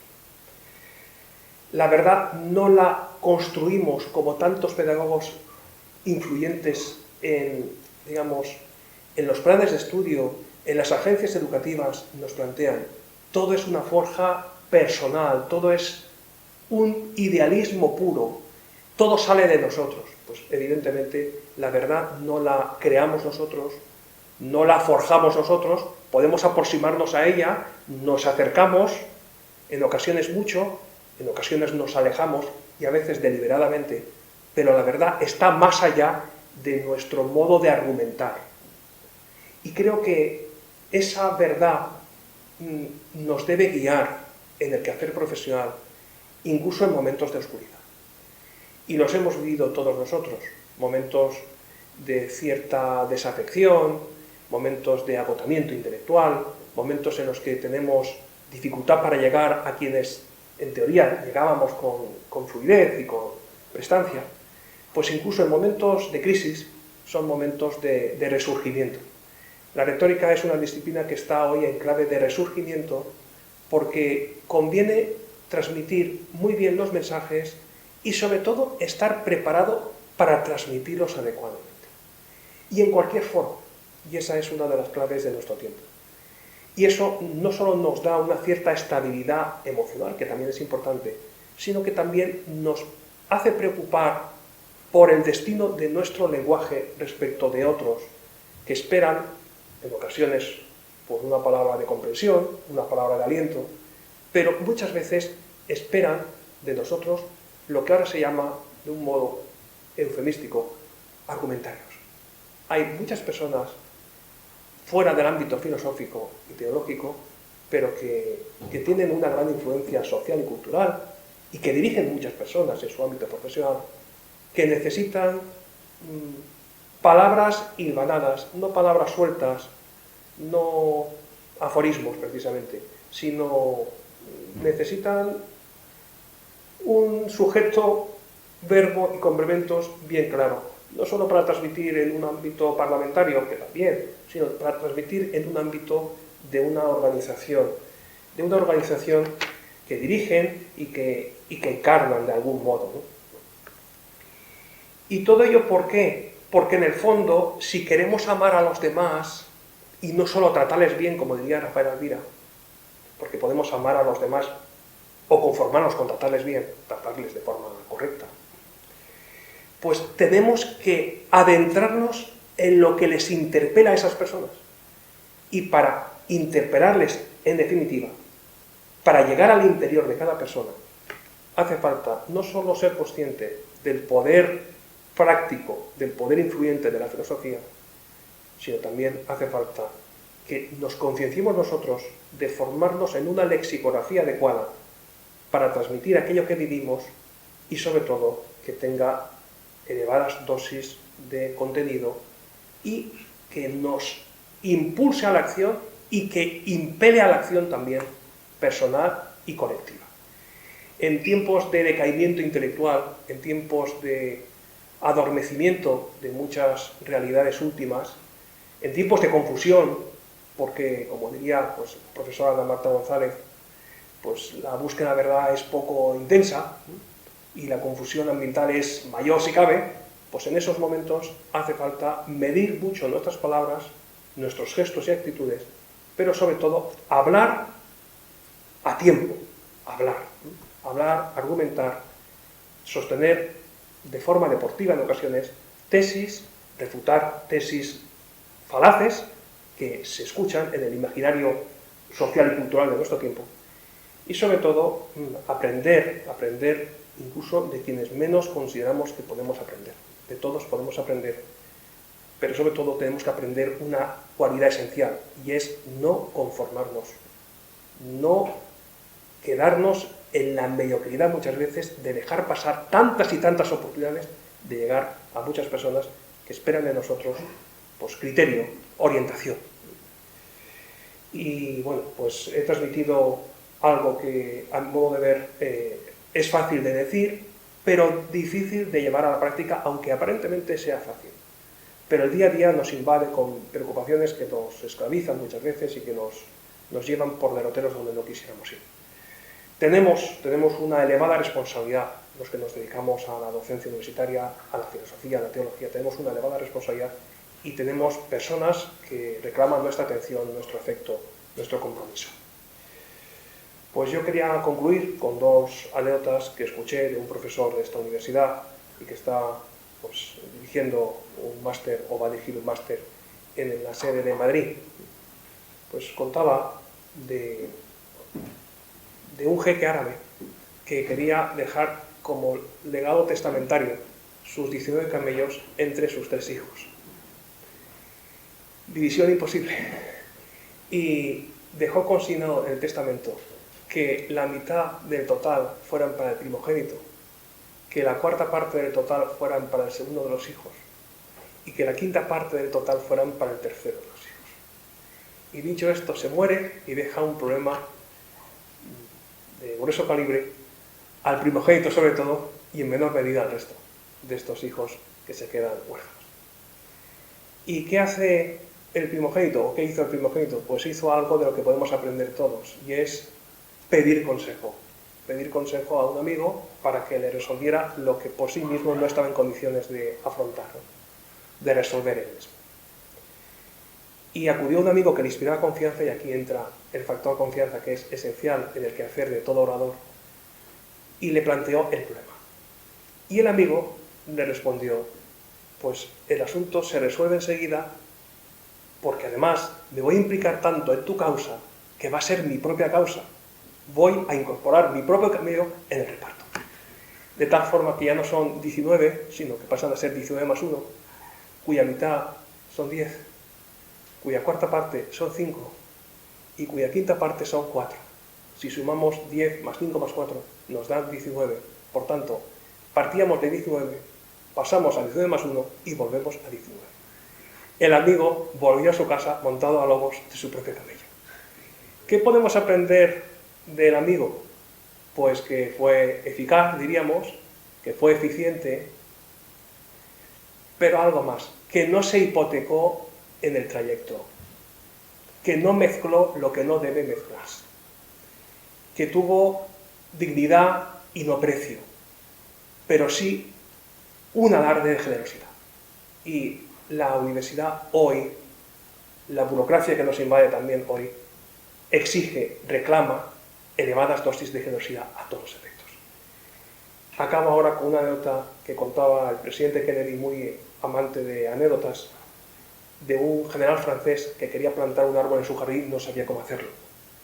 La verdad no la construimos como tantos pedagogos influyentes en los planes de estudio, en las agencias educativas nos plantean. Todo es una forja personal, todo es un idealismo puro, todo sale de nosotros. Pues evidentemente la verdad no la creamos nosotros, no la forjamos nosotros, podemos aproximarnos a ella, nos acercamos, en ocasiones mucho, en ocasiones nos alejamos y a veces deliberadamente, pero la verdad está más allá de nuestro modo de argumentar. Y creo que esa verdad nos debe guiar en el quehacer profesional, incluso en momentos de oscuridad. Y los hemos vivido todos nosotros, momentos de cierta desafección, momentos de agotamiento intelectual, momentos en los que tenemos dificultad para llegar a quienes, en teoría, llegábamos con fluidez y con prestancia, pues incluso en momentos de crisis son momentos de resurgimiento. La retórica es una disciplina que está hoy en clave de resurgimiento porque conviene transmitir muy bien los mensajes y sobre todo estar preparado para transmitirlos adecuadamente. Y en cualquier foro, y esa es una de las claves de nuestro tiempo. Y eso no solo nos da una cierta estabilidad emocional, que también es importante, sino que también nos hace preocupar por el destino de nuestro lenguaje respecto de otros que esperan, en ocasiones, por una palabra de comprensión, una palabra de aliento, pero muchas veces esperan de nosotros lo que ahora se llama, de un modo eufemístico, argumentarios. Hay muchas personas fuera del ámbito filosófico y teológico, pero que tienen una gran influencia social y cultural y que dirigen muchas personas en su ámbito profesional, que necesitan palabras hilvanadas, no palabras sueltas, no aforismos precisamente, sino necesitan un sujeto, verbo y complementos bien claro, no solo para transmitir en un ámbito parlamentario, que también, sino para transmitir en un ámbito de una organización que dirigen y que encarnan de algún modo, ¿no? Y todo ello, ¿por qué? Porque en el fondo, si queremos amar a los demás y no solo tratarles bien, como diría Rafael Alvira, porque podemos amar a los demás o conformarnos con tratarles bien, tratarles de forma correcta, pues tenemos que adentrarnos en lo que les interpela a esas personas. Y para interpelarles, en definitiva, para llegar al interior de cada persona, hace falta no solo ser consciente del poder práctico, del poder influyente de la filosofía, sino también hace falta que nos concienciemos nosotros de formarnos en una lexicografía adecuada para transmitir aquello que vivimos y sobre todo que tenga elevadas dosis de contenido y que nos impulse a la acción y que impele a la acción también personal y colectiva. En tiempos de decaimiento intelectual, en tiempos de adormecimiento de muchas realidades últimas, en tiempos de confusión, porque, como diría pues, la profesora Ana Marta González, pues la búsqueda de verdad es poco intensa y la confusión ambiental es mayor si cabe, pues en esos momentos hace falta medir mucho nuestras palabras, nuestros gestos y actitudes, pero sobre todo hablar a tiempo, hablar, argumentar, sostener de forma deportiva en ocasiones tesis, refutar tesis falaces que se escuchan en el imaginario social y cultural de nuestro tiempo y sobre todo aprender incluso de quienes menos consideramos que podemos aprender. De todos podemos aprender, pero sobre todo tenemos que aprender una cualidad esencial y es no conformarnos, no quedarnos en la mediocridad muchas veces de dejar pasar tantas y tantas oportunidades de llegar a muchas personas que esperan de nosotros pues, criterio, orientación. Y bueno, pues he transmitido algo que a mi modo de ver es fácil de decir, pero difícil de llevar a la práctica, aunque aparentemente sea fácil. Pero el día a día nos invade con preocupaciones que nos esclavizan muchas veces y que nos llevan por derroteros donde no quisiéramos ir. Tenemos una elevada responsabilidad, los que nos dedicamos a la docencia universitaria, a la filosofía, a la teología, tenemos una elevada responsabilidad y tenemos personas que reclaman nuestra atención, nuestro afecto, nuestro compromiso. Pues yo quería concluir con dos anécdotas que escuché de un profesor de esta universidad y que está pues, dirigiendo un máster o va a dirigir un máster en la sede de Madrid, pues contaba de un jeque árabe que quería dejar como legado testamentario sus 19 camellos entre sus 3 hijos. División imposible. Y dejó consignado en el testamento que la mitad del total fueran para el primogénito, que la cuarta parte del total fueran para el segundo de los hijos y que la quinta parte del total fueran para el tercero de los hijos. Y dicho esto, se muere y deja un problema de grueso calibre al primogénito sobre todo y en menor medida al resto de estos hijos que se quedan huérfanos. ¿Y qué hace el primogénito? ¿O qué hizo el primogénito? Pues hizo algo de lo que podemos aprender todos, y es pedir consejo. Pedir consejo a un amigo para que le resolviera lo que por sí mismo no estaba en condiciones de afrontar, ¿no? De resolver él mismo. Y acudió a un amigo que le inspiraba confianza, y aquí entra el factor confianza, que es esencial en el quehacer de todo orador, y le planteó el problema. Y el amigo le respondió: pues el asunto se resuelve enseguida, porque además me voy a implicar tanto en tu causa, que va a ser mi propia causa. Voy a incorporar mi propio camello en el reparto. De tal forma que ya no son 19, sino que pasan a ser 19 más 1, cuya mitad son 10, cuya cuarta parte son 5 y cuya quinta parte son 4. Si sumamos 10 más 5 más 4, nos dan 19. Por tanto, partíamos de 19, pasamos a 19 más 1 y volvemos a 19. El amigo volvió a su casa montado a lomos de su propio camello. ¿Qué podemos aprender del amigo? Pues que fue eficaz, diríamos, que fue eficiente, pero algo más, que no se hipotecó en el trayecto, que no mezcló lo que no debe mezclarse, que tuvo dignidad y no precio, pero sí un alarde de generosidad. Y la universidad hoy, la burocracia que nos invade también hoy, exige, reclama elevadas dosis de generosidad a todos los efectos. Acabo ahora con una anécdota que contaba el presidente Kennedy, muy amante de anécdotas, de un general francés que quería plantar un árbol en su jardín y no sabía cómo hacerlo.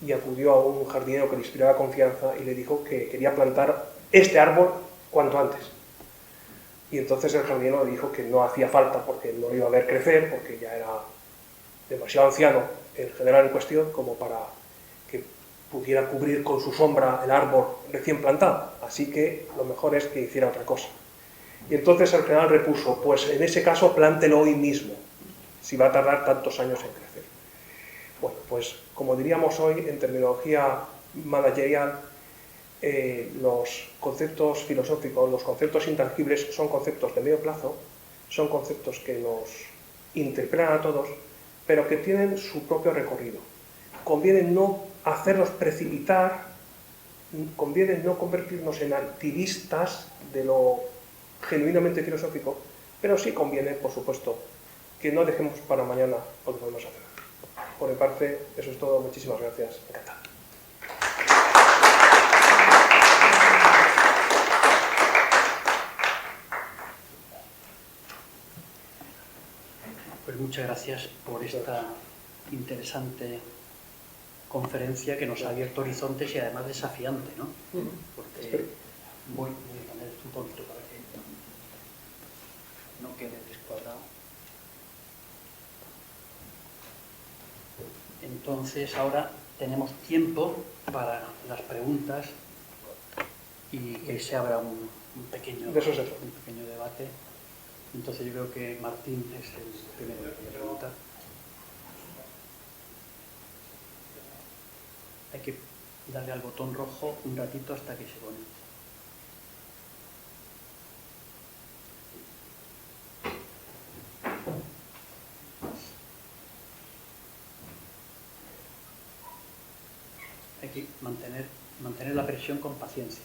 Y acudió a un jardinero que le inspiraba confianza y le dijo que quería plantar este árbol cuanto antes. Y entonces el jardinero le dijo que no hacía falta porque no lo iba a ver crecer, porque ya era demasiado anciano el general en cuestión como para que pudiera cubrir con su sombra el árbol recién plantado. Así que lo mejor es que hiciera otra cosa. Y entonces el general repuso: pues en ese caso plántelo hoy mismo, si va a tardar tantos años en crecer. Bueno, pues como diríamos hoy en terminología managerial, los conceptos filosóficos, los conceptos intangibles son conceptos de medio plazo, son conceptos que nos interpelan a todos, pero que tienen su propio recorrido. Conviene no hacerlos precipitar, conviene no convertirnos en activistas de lo genuinamente filosófico, pero sí conviene, por supuesto, que no dejemos para mañana lo que podemos hacer. Por mi parte, eso es todo. Muchísimas gracias. Encantado. Pues muchas gracias por esta interesante conferencia que nos ha abierto horizontes y además desafiante, ¿no? Porque voy a poner esto un poquito para que no quede descuadrado. Entonces ahora tenemos tiempo para las preguntas y que se abra un pequeño debate. Entonces yo creo que Martín es el primero que quiere preguntar. Hay que darle al botón rojo un ratito hasta que se conecte. Hay que mantener la presión con paciencia.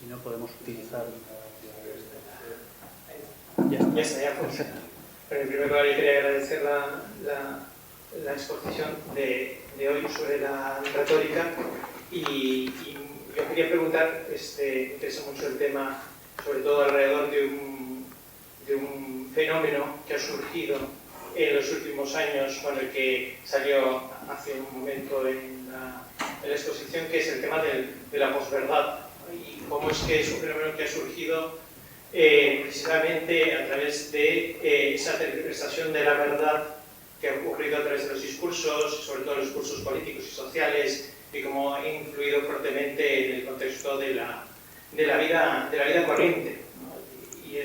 Si no, podemos utilizar... Ya está, ya. Perfecto. Pero en primer lugar, yo quería agradecer la exposición de hoy sobre la retórica y yo quería preguntar, me interesa mucho el tema, sobre todo alrededor de un fenómeno que ha surgido en los últimos años, con el que salió hace un momento en la exposición, que es el tema de la posverdad, y cómo es que es un fenómeno que ha surgido precisamente a través de esa tergiversación de la verdad que ha ocurrido a través de los discursos, sobre todo los discursos políticos y sociales, y cómo ha influido fuertemente en el contexto de la vida corriente, ¿no? Y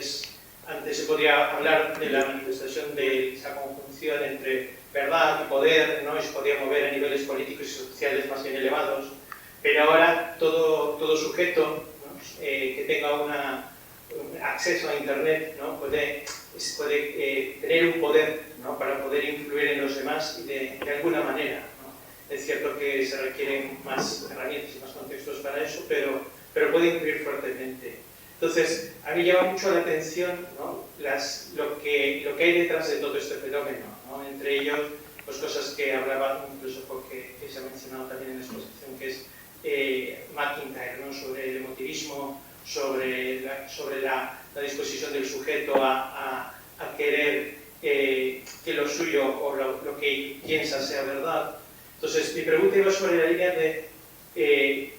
antes se podría hablar de la manifestación de esa conjunción entre verdad y poder, ¿no? Y se podía mover a niveles políticos y sociales más bien elevados, pero ahora todo sujeto, ¿no? Que tenga un acceso a Internet, ¿no? puede tener un poder, ¿no? Para poder influir en los demás y de alguna manera, ¿no? Es cierto que se requieren más herramientas y más contextos para eso, pero puede influir fuertemente. Entonces, a mí llama mucho la atención, ¿no? lo que hay detrás de todo este fenómeno, ¿no? Entre ellos, pues cosas que hablaba un filósofo que se ha mencionado también en la exposición, que es McIntyre, ¿no? Sobre el emotivismo, sobre la disposición del sujeto a querer que lo suyo o lo que piensa sea verdad. Entonces, mi pregunta iba sobre la línea de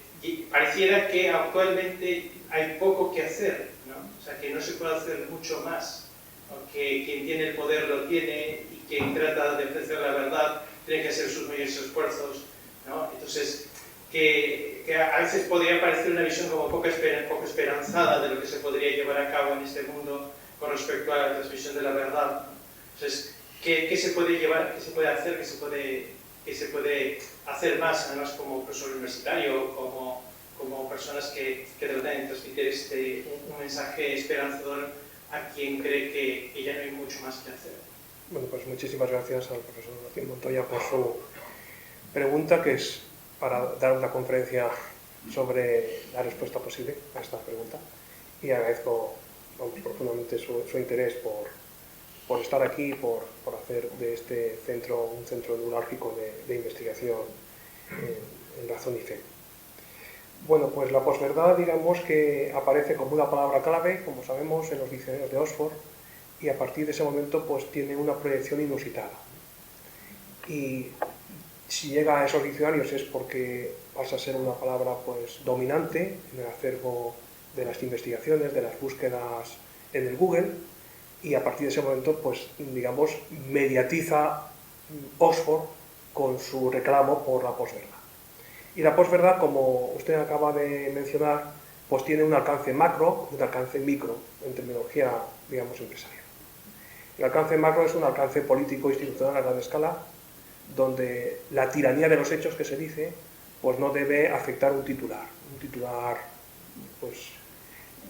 pareciera que actualmente hay poco que hacer, ¿no? O sea, que no se puede hacer mucho más, ¿no? Que quien tiene el poder lo tiene y quien trata de ofrecer la verdad tiene que hacer sus mayores esfuerzos, ¿no? Entonces, que a veces podría parecer una visión como poco esperanzada de lo que se podría llevar a cabo en este mundo con respecto a la transmisión de la verdad, ¿no? Entonces, ¿qué se puede llevar, qué se puede hacer, qué se puede hacer más, además como profesor universitario, como personas que tratan de transmitir un mensaje esperanzador a quien cree que ya no hay mucho más que hacer? Bueno, pues muchísimas gracias al profesor Martín Montoya por su pregunta, que es para dar una conferencia sobre la respuesta posible a esta pregunta. Y agradezco profundamente su interés por estar aquí, por hacer de este centro un centro neurálgico de investigación en razón y fe. Bueno, pues la posverdad, digamos que aparece como una palabra clave, como sabemos, en los diccionarios de Oxford, y a partir de ese momento pues tiene una proyección inusitada. Y si llega a esos diccionarios es porque pasa a ser una palabra pues dominante en el acervo de las investigaciones, de las búsquedas en el Google, y a partir de ese momento pues digamos mediatiza Oxford con su reclamo por la posverdad. Y la posverdad, como usted acaba de mencionar, pues tiene un alcance macro y un alcance micro en terminología, digamos, empresarial. El alcance macro es un alcance político institucional a gran escala, donde la tiranía de los hechos que se dice pues no debe afectar un titular pues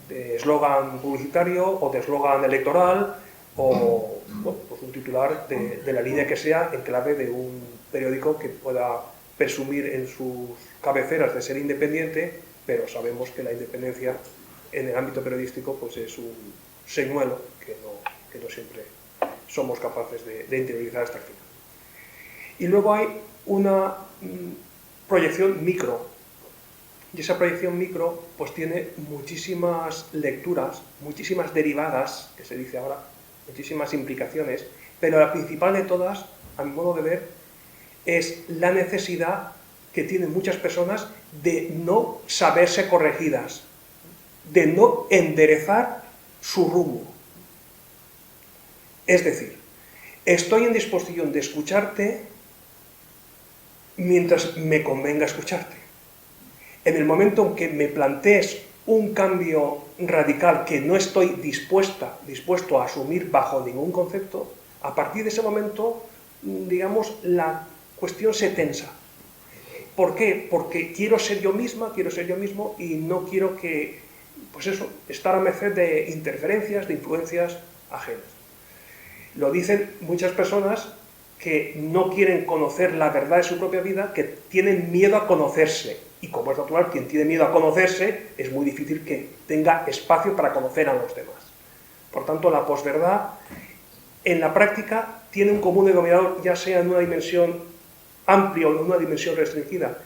de eslogan publicitario o de eslogan electoral o bueno, pues un titular de la línea que sea en clave de un periódico que pueda presumir en sus cabeceras de ser independiente, pero sabemos que la independencia en el ámbito periodístico pues es un señuelo que no siempre somos capaces de interiorizar hasta el final. Y luego hay una proyección micro, y esa proyección micro pues tiene muchísimas lecturas, muchísimas derivadas, que se dice ahora, muchísimas implicaciones, pero la principal de todas, a mi modo de ver, es la necesidad que tienen muchas personas de no saberse corregidas, de no enderezar su rumbo. Es decir, estoy en disposición de escucharte mientras me convenga escucharte. En el momento en que me plantees un cambio radical que no estoy dispuesto a asumir bajo ningún concepto, a partir de ese momento, digamos, la cuestión se tensa. ¿Por qué? Porque quiero ser yo mismo y no quiero que, pues eso, estar a merced de interferencias, de influencias ajenas. Lo dicen muchas personas que no quieren conocer la verdad de su propia vida, que tienen miedo a conocerse. Y como es natural, quien tiene miedo a conocerse, es muy difícil que tenga espacio para conocer a los demás. Por tanto, la posverdad, en la práctica, tiene un común denominador, ya sea en una dimensión amplia o en una dimensión restringida,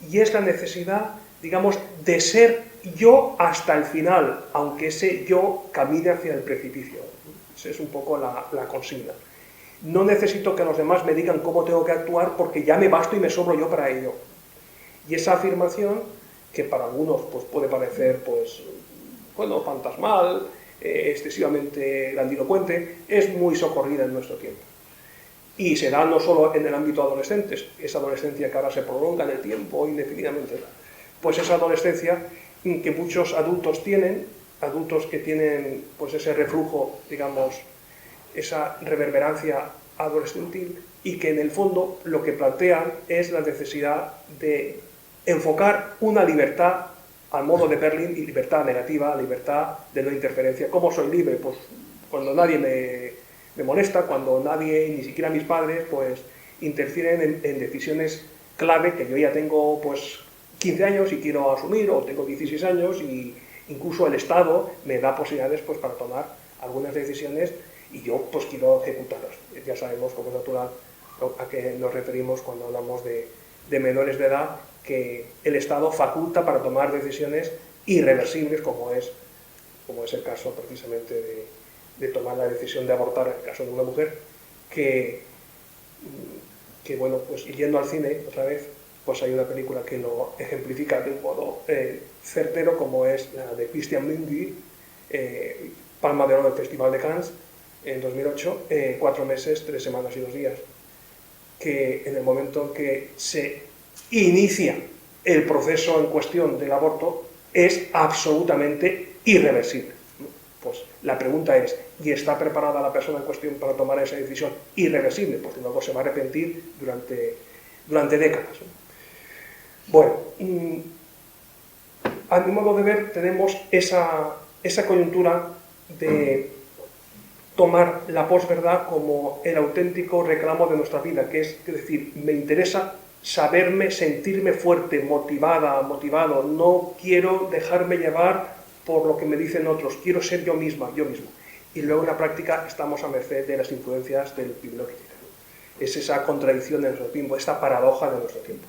y es la necesidad, digamos, de ser yo hasta el final, aunque ese yo camine hacia el precipicio. Esa es un poco la consigna. No necesito que los demás me digan cómo tengo que actuar, porque ya me basto y me sobro yo para ello. Y esa afirmación, que para algunos pues, puede parecer pues, bueno, fantasmal, excesivamente grandilocuente, es muy socorrida en nuestro tiempo. Y se da no solo en el ámbito adolescente, esa adolescencia que ahora se prolonga en el tiempo indefinidamente, pues esa adolescencia que muchos adultos tienen, adultos que tienen pues ese reflujo, digamos, esa reverberancia adolescentil, y que en el fondo lo que plantean es la necesidad de enfocar una libertad al modo de Berlín, y libertad negativa, libertad de no interferencia. ¿Cómo soy libre? Pues cuando nadie me molesta, cuando nadie, ni siquiera mis padres, pues interfieren en decisiones clave que yo ya tengo pues 15 años y quiero asumir, o tengo 16 años y incluso el Estado me da posibilidades pues para tomar algunas decisiones y yo pues quiero ejecutarlas. Ya sabemos, como es natural, a qué nos referimos cuando hablamos de menores de edad, que el Estado faculta para tomar decisiones irreversibles, como es el caso precisamente de tomar la decisión de abortar en el caso de una mujer, que bueno, pues yendo al cine otra vez, pues hay una película que lo ejemplifica de un modo certero, como es la de Christian Mungiu, Palma de Oro del Festival de Cannes, en 2008, 4 meses, 3 semanas y 2 días, que en el momento en que se inicia el proceso en cuestión del aborto es absolutamente irreversible. Pues la pregunta es, ¿y está preparada la persona en cuestión para tomar esa decisión irreversible? Porque luego se va a arrepentir durante décadas. Bueno, a mi modo de ver, tenemos esa coyuntura de tomar la posverdad como el auténtico reclamo de nuestra vida, que es decir, me interesa saberme, sentirme fuerte, motivado, no quiero dejarme llevar por lo que me dicen otros, quiero ser yo mismo. Y luego en la práctica estamos a merced de las influencias del primero que llega. Es esa contradicción de nuestro tiempo, esta paradoja de nuestro tiempo.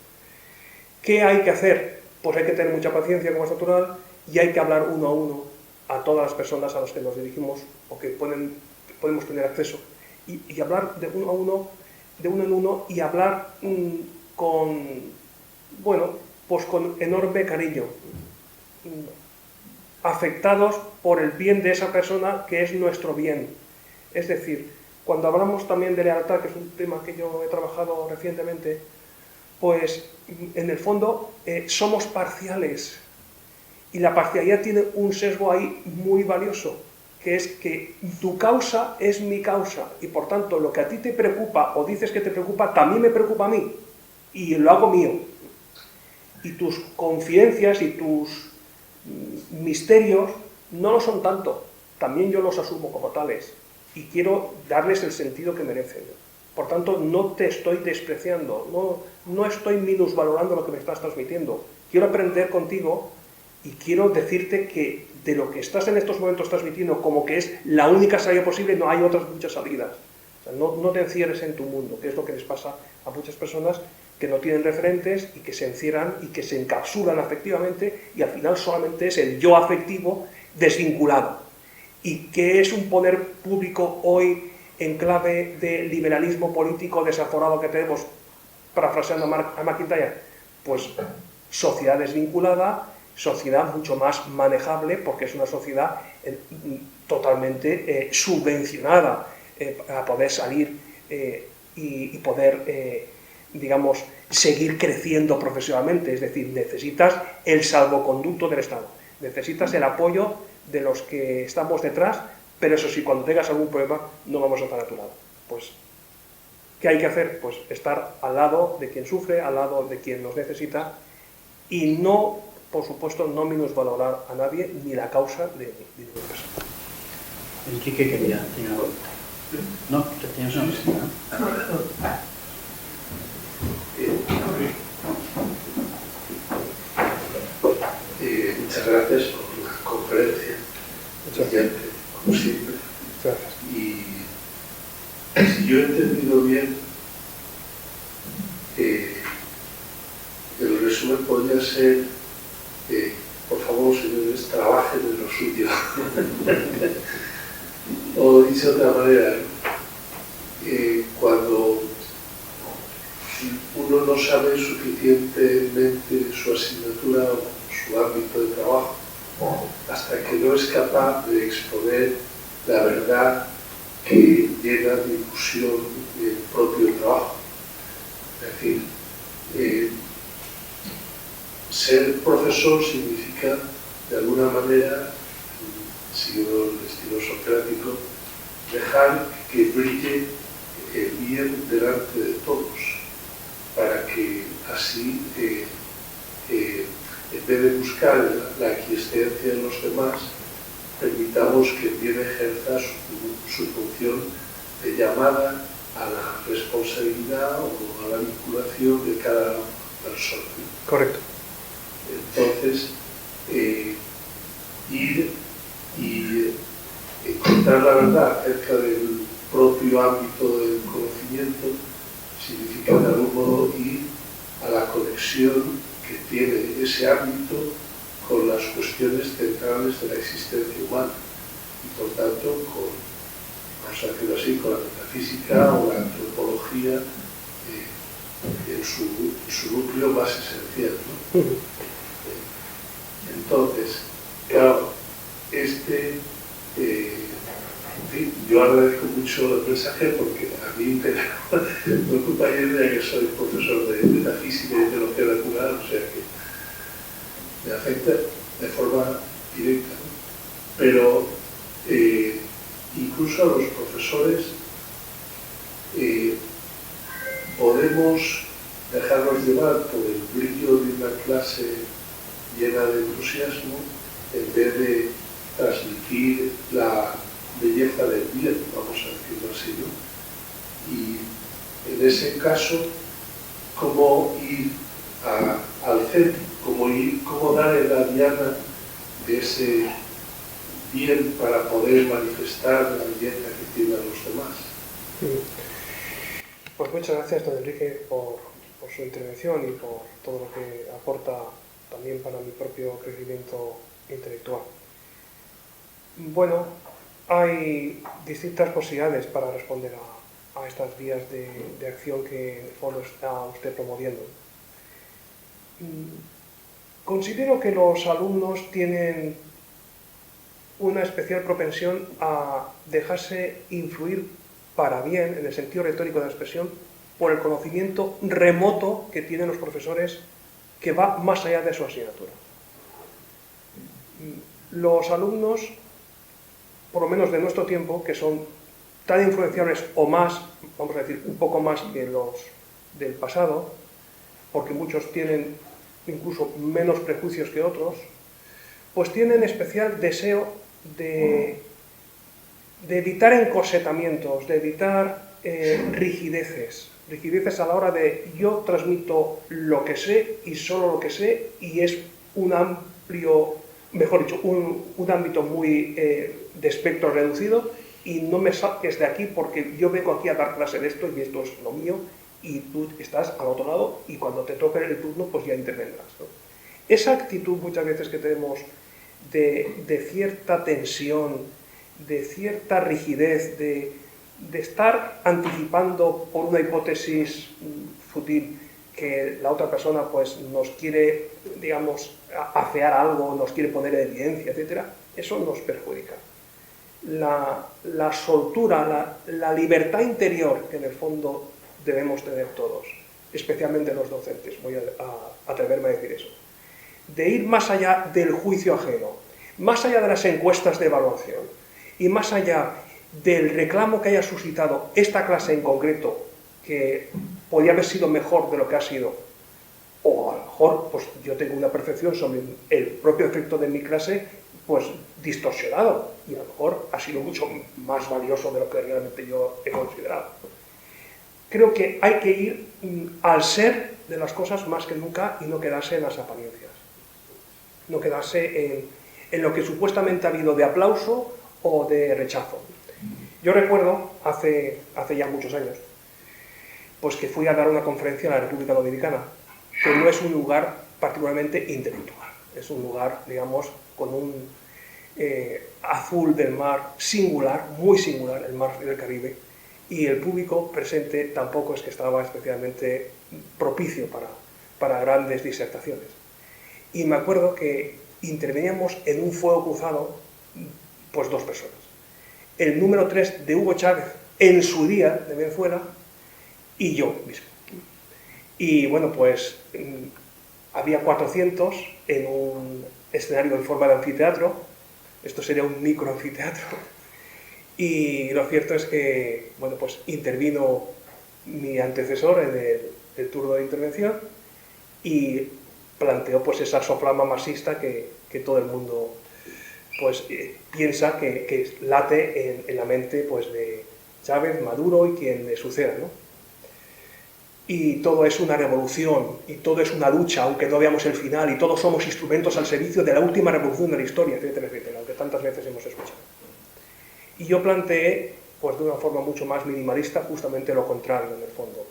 ¿Qué hay que hacer? Pues hay que tener mucha paciencia, como es natural, y hay que hablar uno a uno a todas las personas a las que nos dirigimos o que podemos tener acceso, y hablar de uno a uno, de uno en uno, y hablar con enorme cariño, afectados por el bien de esa persona que es nuestro bien. Es decir, cuando hablamos también de lealtad, que es un tema que yo he trabajado recientemente, pues en el fondo somos parciales, y la parcialidad tiene un sesgo ahí muy valioso, que es que tu causa es mi causa, y por tanto lo que a ti te preocupa o dices que te preocupa también me preocupa a mí, y lo hago mío. Y tus confidencias y tus misterios no lo son tanto, también yo los asumo como tales y quiero darles el sentido que merecen. Por tanto, no te estoy despreciando, no estoy minusvalorando lo que me estás transmitiendo. Quiero aprender contigo y quiero decirte que de lo que estás en estos momentos transmitiendo como que es la única salida posible, no hay otras muchas salidas. O sea, no te encierres en tu mundo, que es lo que les pasa a muchas personas que no tienen referentes y que se encierran y que se encapsulan afectivamente, y al final solamente es el yo afectivo desvinculado. ¿Y qué es un poder público hoy en clave de liberalismo político desaforado que tenemos, parafraseando a McIntyre? Pues sociedad desvinculada, sociedad mucho más manejable, porque es una sociedad totalmente subvencionada a poder salir y poder digamos, seguir creciendo profesionalmente. Es decir, necesitas el salvoconducto del Estado, necesitas el apoyo de los que estamos detrás, pero eso sí, cuando tengas algún problema no vamos a estar a tu lado. Pues, ¿qué hay que hacer? Pues estar al lado de quien sufre, al lado de quien nos necesita, y no, por supuesto, no minusvalorar a nadie ni la causa de ninguna persona. Enrique quería tener algo. No, tenías una pregunta, ¿no? gracias por la conferencia. Brillante, como siempre. Gracias. Y si yo he entendido bien, el resumen podría ser, por favor, señores, trabajen en lo suyo. O dicho de otra manera, cuando uno no sabe suficientemente su asignatura o su ámbito de trabajo, hasta que no es capaz de exponer la verdad que llena de ilusión el propio trabajo. Es decir, ser profesor significa, de alguna manera, siguiendo el estilo socrático, dejar que brille el bien delante de todos, para que así, en vez de buscar la aquiescencia en los demás, permitamos que el bien ejerza su función de llamada a la responsabilidad o a la vinculación de cada persona. Correcto. Entonces, ir y encontrar la verdad acerca del propio ámbito del conocimiento significa de algún modo ir a la conexión que tiene ese ámbito con las cuestiones centrales de la existencia humana y por tanto con, vamos a decirlo así, con la metafísica o la antropología en su núcleo más esencial, ¿no? Entonces, claro, yo agradezco mucho el mensaje porque a mí me ocupa ya que soy profesor de metafísica y de teología natural, o sea que me afecta de forma directa, ¿no? Pero incluso a los profesores podemos dejarnos llevar por el brillo de una clase llena de entusiasmo en vez de transmitir la belleza del bien, vamos a decirlo así, ¿no? Y en ese caso, ¿cómo ir al centro? ¿Cómo dar en la diana de ese bien para poder manifestar la belleza que tienen los demás? Pues muchas gracias, don Enrique, por su intervención y por todo lo que aporta también para mi propio crecimiento intelectual. Bueno, hay distintas posibilidades para responder a estas vías de acción que en el fondo está usted promoviendo. Considero que los alumnos tienen una especial propensión a dejarse influir para bien, en el sentido retórico de la expresión, por el conocimiento remoto que tienen los profesores que va más allá de su asignatura. Los alumnos, por lo menos de nuestro tiempo, que son tan influenciables o más, vamos a decir, un poco más que los del pasado, porque muchos tienen incluso menos prejuicios que otros, pues tienen especial deseo de evitar encorsetamientos, de evitar rigideces a la hora de yo transmito lo que sé y solo lo que sé, y es un amplio, mejor dicho, un ámbito muy de espectro reducido, y no me saques de aquí porque yo vengo aquí a dar clase de esto y esto es lo mío y tú estás al otro lado y cuando te toque el turno pues ya intervendrás, ¿no? Esa actitud muchas veces que tenemos de cierta tensión, de cierta rigidez, de estar anticipando por una hipótesis fútil que la otra persona pues nos quiere, digamos, afear algo, nos quiere poner en evidencia, etc., eso nos perjudica. La soltura, la libertad interior que en el fondo debemos tener todos, especialmente los docentes, voy a atreverme a decir eso, de ir más allá del juicio ajeno, más allá de las encuestas de evaluación y más allá del reclamo que haya suscitado esta clase en concreto, que podría haber sido mejor de lo que ha sido, o a lo mejor pues yo tengo una percepción sobre el propio efecto de mi clase pues distorsionado, y a lo mejor ha sido mucho más valioso de lo que realmente yo he considerado. Creo que hay que ir al ser de las cosas más que nunca y no quedarse en las apariencias. no quedarse en lo que supuestamente ha habido de aplauso o de rechazo. Yo recuerdo, hace ya muchos años, pues que fui a dar una conferencia en la República Dominicana, que no es un lugar particularmente intelectual, es un lugar, digamos, con un azul del mar singular, muy singular, el mar del Caribe, y el público presente tampoco es que estaba especialmente propicio para grandes disertaciones. Y me acuerdo que interveníamos en un fuego cruzado, pues 2 personas. El número 3 de Hugo Chávez, en su día, de Venezuela, y yo mismo. Y bueno, pues había 400 en un escenario en forma de anfiteatro, esto sería un microanfiteatro, y lo cierto es que, bueno, pues intervino mi antecesor en el turno de intervención y planteó pues esa soflama marxista que todo el mundo pues piensa que late en la mente pues de Chávez, Maduro y quien le suceda, ¿no? Y todo es una revolución, y todo es una lucha, aunque no veamos el final, y todos somos instrumentos al servicio de la última revolución de la historia, etcétera, etcétera, aunque tantas veces hemos escuchado. Y yo planteé, pues de una forma mucho más minimalista, justamente lo contrario, en el fondo.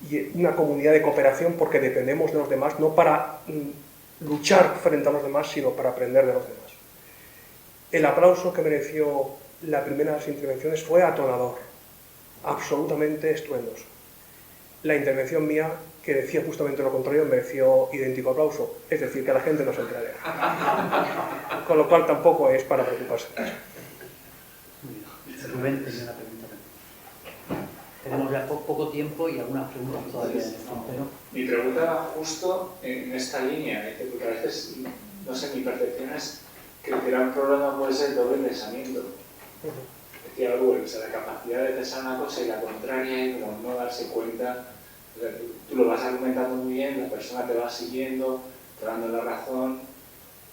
Y una comunidad de cooperación porque dependemos de los demás, no para luchar frente a los demás, sino para aprender de los demás. El aplauso que mereció la primera de las intervenciones fue atronador, absolutamente estruendoso. La intervención mía, que decía justamente lo contrario, mereció idéntico aplauso, es decir, que la gente no se enteraría. Con lo cual tampoco es para preocuparse. Rubén tenía una pregunta. Tenemos ya poco tiempo y algunas preguntas todavía. Mi pregunta va justo en esta línea, porque a veces, no sé, mi percepción es que el gran problema puede ser el doble pensamiento. Decía Orwell, o sea, la capacidad de pensar una cosa y la contraria y como no darse cuenta. O sea, tú lo vas argumentando muy bien, la persona te va siguiendo, te va dando la razón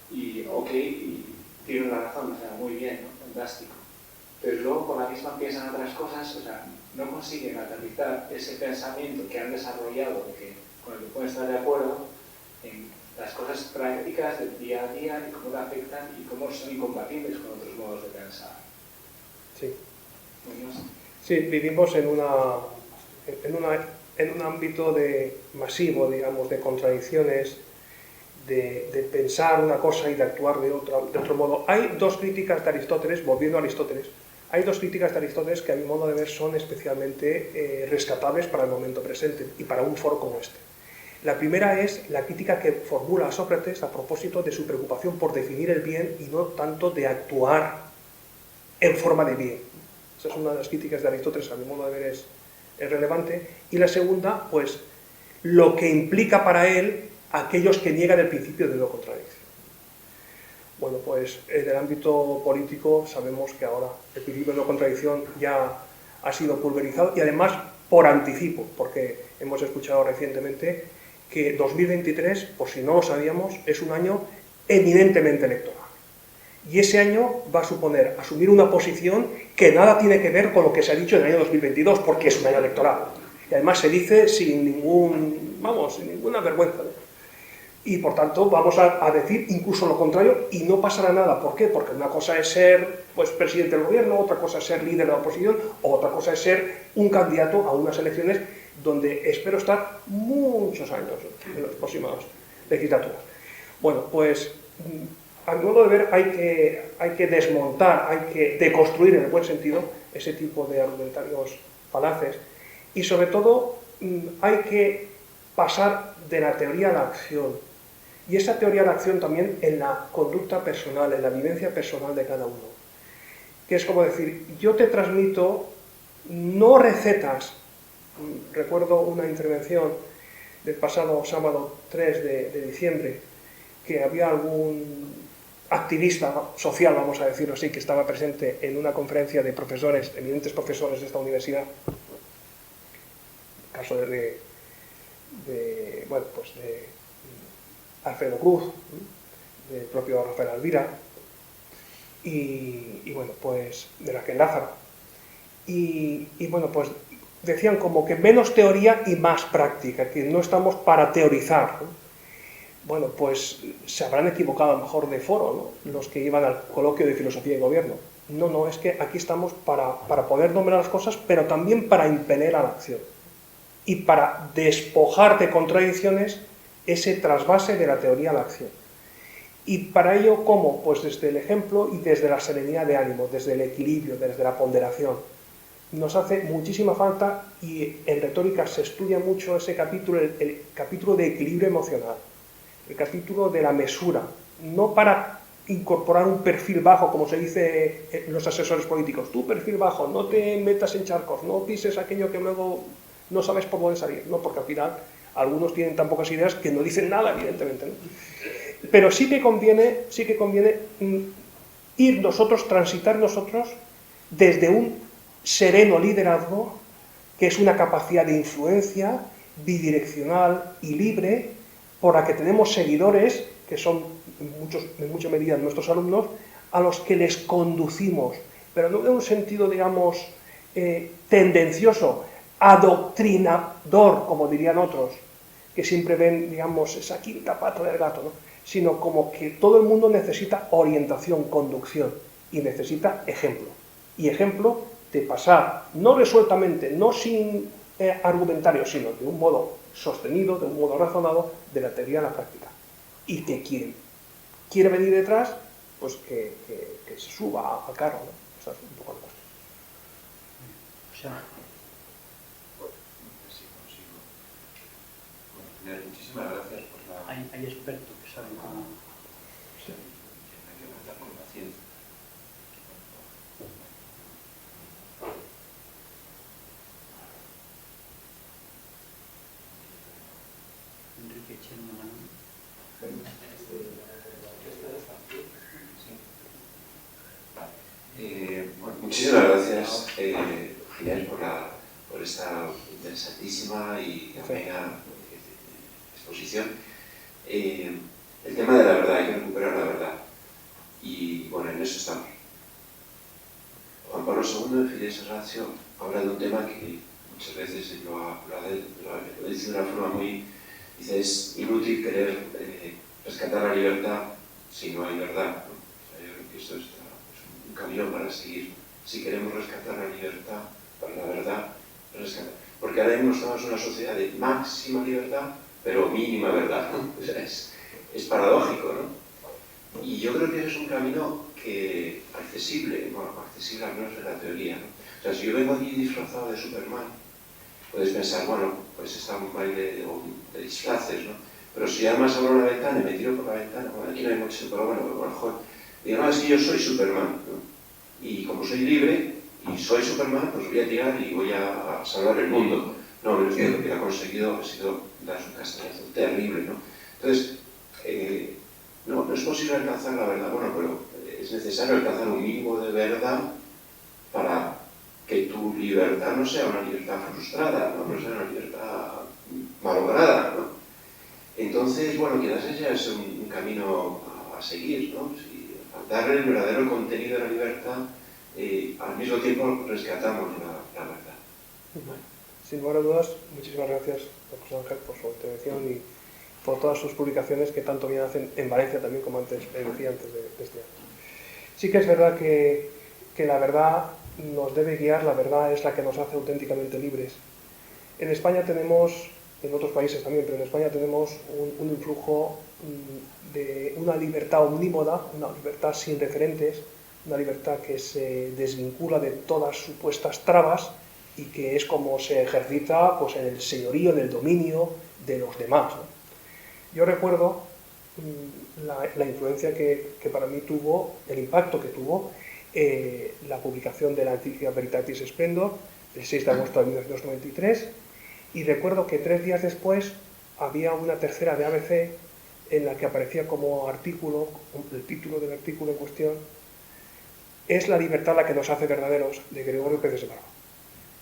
y ok, y tiene la razón, o sea, muy bien, ¿no? Fantástico. Pero luego con la misma piensan otras cosas, o sea, no consiguen aterrizar ese pensamiento que han desarrollado, con el que pueden estar de acuerdo, en las cosas prácticas del día a día y cómo te afectan y cómo son incompatibles con otros modos de pensar. Sí. Sí, vivimos en un ámbito masivo, digamos, de contradicciones, de pensar una cosa y de actuar de otro modo. Hay 2 críticas de Aristóteles, volviendo a Aristóteles, hay 2 críticas de Aristóteles que a mi modo de ver son especialmente rescatables para el momento presente y para un foro como este. La primera es la crítica que formula Sócrates a propósito de su preocupación por definir el bien y no tanto de actuar en forma de bien. Esa es una de las críticas de Aristóteles, a mi modo de ver es relevante. Y la segunda, pues, lo que implica para él aquellos que niegan el principio de no contradicción. Bueno, pues en el ámbito político sabemos que ahora el principio de no contradicción ya ha sido pulverizado y además por anticipo, porque hemos escuchado recientemente que 2023, por si no lo sabíamos, es un año eminentemente electoral. Y ese año va a suponer asumir una posición que nada tiene que ver con lo que se ha dicho en el año 2022, porque es un año electoral. Y además se dice sin ninguna vergüenza. Y por tanto vamos a decir incluso lo contrario y no pasará nada. ¿Por qué? Porque una cosa es ser pues, presidente del gobierno, otra cosa es ser líder de la oposición, otra cosa es ser un candidato a unas elecciones donde espero estar muchos años en las próximas legislaturas. Bueno, pues a mi modo de ver hay que desmontar, hay que deconstruir en el buen sentido ese tipo de argumentarios falaces y sobre todo hay que pasar de la teoría a la acción. Y esa teoría de la acción también en la conducta personal, en la vivencia personal de cada uno. Que es como decir, yo te transmito no recetas. Recuerdo una intervención del pasado sábado 3 de diciembre, que había algún activista social, vamos a decirlo así, que estaba presente en una conferencia de profesores, eminentes profesores de esta universidad, el caso de Alfredo Cruz, del propio Rafael Alvira, y bueno, pues de Raquel Lázaro. Y bueno, pues decían como que menos teoría y más práctica, que no estamos para teorizar, ¿no? bueno, pues se habrán equivocado a lo mejor de foro, ¿no?, los que iban al coloquio de filosofía y gobierno. No, no, es que aquí estamos para poder nombrar las cosas, pero también para impeler a la acción y para despojar de contradicciones ese trasvase de la teoría a la acción. Y para ello, ¿cómo? Pues desde el ejemplo y desde la serenidad de ánimo, desde el equilibrio, desde la ponderación. Nos hace muchísima falta, y en retórica se estudia mucho ese capítulo, el capítulo de equilibrio emocional, el capítulo de la mesura, no para incorporar un perfil bajo, como se dice en los asesores políticos, tú perfil bajo, no te metas en charcos, no pises aquello que luego no sabes por dónde salir, no, porque al final algunos tienen tan pocas ideas que no dicen nada, evidentemente, ¿no? Pero sí que conviene ir nosotros, transitar nosotros desde un sereno liderazgo, que es una capacidad de influencia bidireccional y libre, por la que tenemos seguidores, que son en mucha medida nuestros alumnos, a los que les conducimos, pero no en un sentido, digamos, tendencioso, adoctrinador, como dirían otros, que siempre ven, digamos, esa quinta pata del gato, ¿no?, sino como que todo el mundo necesita orientación, conducción, y necesita ejemplo. Y ejemplo de pasar, no resueltamente, no sin argumentario, sino de un modo sostenido, de un modo razonado, de la teoría a la práctica. Y que quien quiere venir detrás, pues que se suba al carro, ¿no? Esa es un poco la cuestión. O sea, muchísimas gracias por la... hay expertos que saben cómo... Sí, hay que tratar con paciencia. Enrique, echen una mano. Bueno, muchísimas gracias, Gilian, por esta interesantísima y amena exposición. El tema de la verdad, hay que recuperar la verdad. Y bueno, en eso estamos. Juan Pablo II, en Fides Ratio, habla de un tema que muchas veces lo dice de una forma muy... Dice, es inútil querer rescatar la libertad si no hay verdad, ¿no? O sea, yo creo que esto es un camino para seguir. Si queremos rescatar la libertad, para la verdad, rescatar. Porque ahora mismo estamos en una sociedad de máxima libertad, pero mínima verdad, ¿no? O sea, es paradójico, ¿no? Y yo creo que ese es un camino que accesible, bueno, accesible al menos en la teoría, ¿no? O sea, si yo vengo aquí disfrazado de Superman, puedes pensar, bueno, pues está un baile de disfraces, ¿no? Pero si además abro una ventana y me tiro por la ventana, bueno, aquí no hay mucho, pero bueno, mejor, digo, no, es que yo soy Superman, ¿no? Y como soy libre y soy Superman, pues voy a tirar y voy a salvar el mundo. No, lo que ha conseguido ha sido dar un castañazo terrible, ¿no? Entonces, no es posible alcanzar la verdad, bueno, pero es necesario alcanzar un mínimo de verdad para que tu libertad no sea una libertad frustrada, no sea una libertad malograda, ¿no? Entonces, bueno, quizás ese es un camino a seguir, ¿no? Si darle el verdadero contenido de la libertad, al mismo tiempo rescatamos la verdad. Sin lugar a dudas, muchísimas gracias, José Ángel, por su intervención y por todas sus publicaciones que tanto bien hacen en Valencia también, como antes decía antes de este año. Sí que es verdad que la verdad nos debe guiar, la verdad es la que nos hace auténticamente libres. En España tenemos, en otros países también, pero en España tenemos un influjo de una libertad omnímoda, una libertad sin referentes, una libertad que se desvincula de todas supuestas trabas y que es como se ejercita pues, en el señorío, en el dominio de los demás, ¿no? Yo recuerdo la influencia que para mí tuvo, el impacto que tuvo la publicación de la Encíclica Veritatis Splendor, el 6 de agosto de 1993, y recuerdo que 3 días después había una tercera de ABC en la que aparecía como artículo, el título del artículo en cuestión, es la libertad la que nos hace verdaderos, de Gregorio Pérez Barba.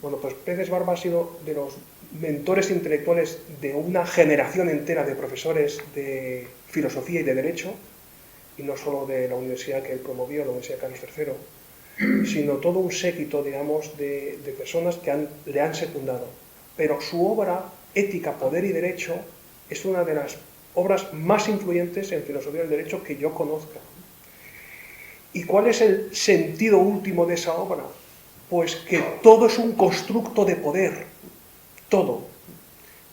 Bueno, pues Pérez Barba ha sido de los mentores intelectuales de una generación entera de profesores de filosofía y de derecho, y no solo de la universidad que él promovió, la Universidad Carlos III, sino todo un séquito, digamos, de personas que le han secundado. Pero su obra, Ética, Poder y Derecho, es una de las obras más influyentes en filosofía del derecho que yo conozca. ¿Y cuál es el sentido último de esa obra? Pues que todo es un constructo de poder, todo.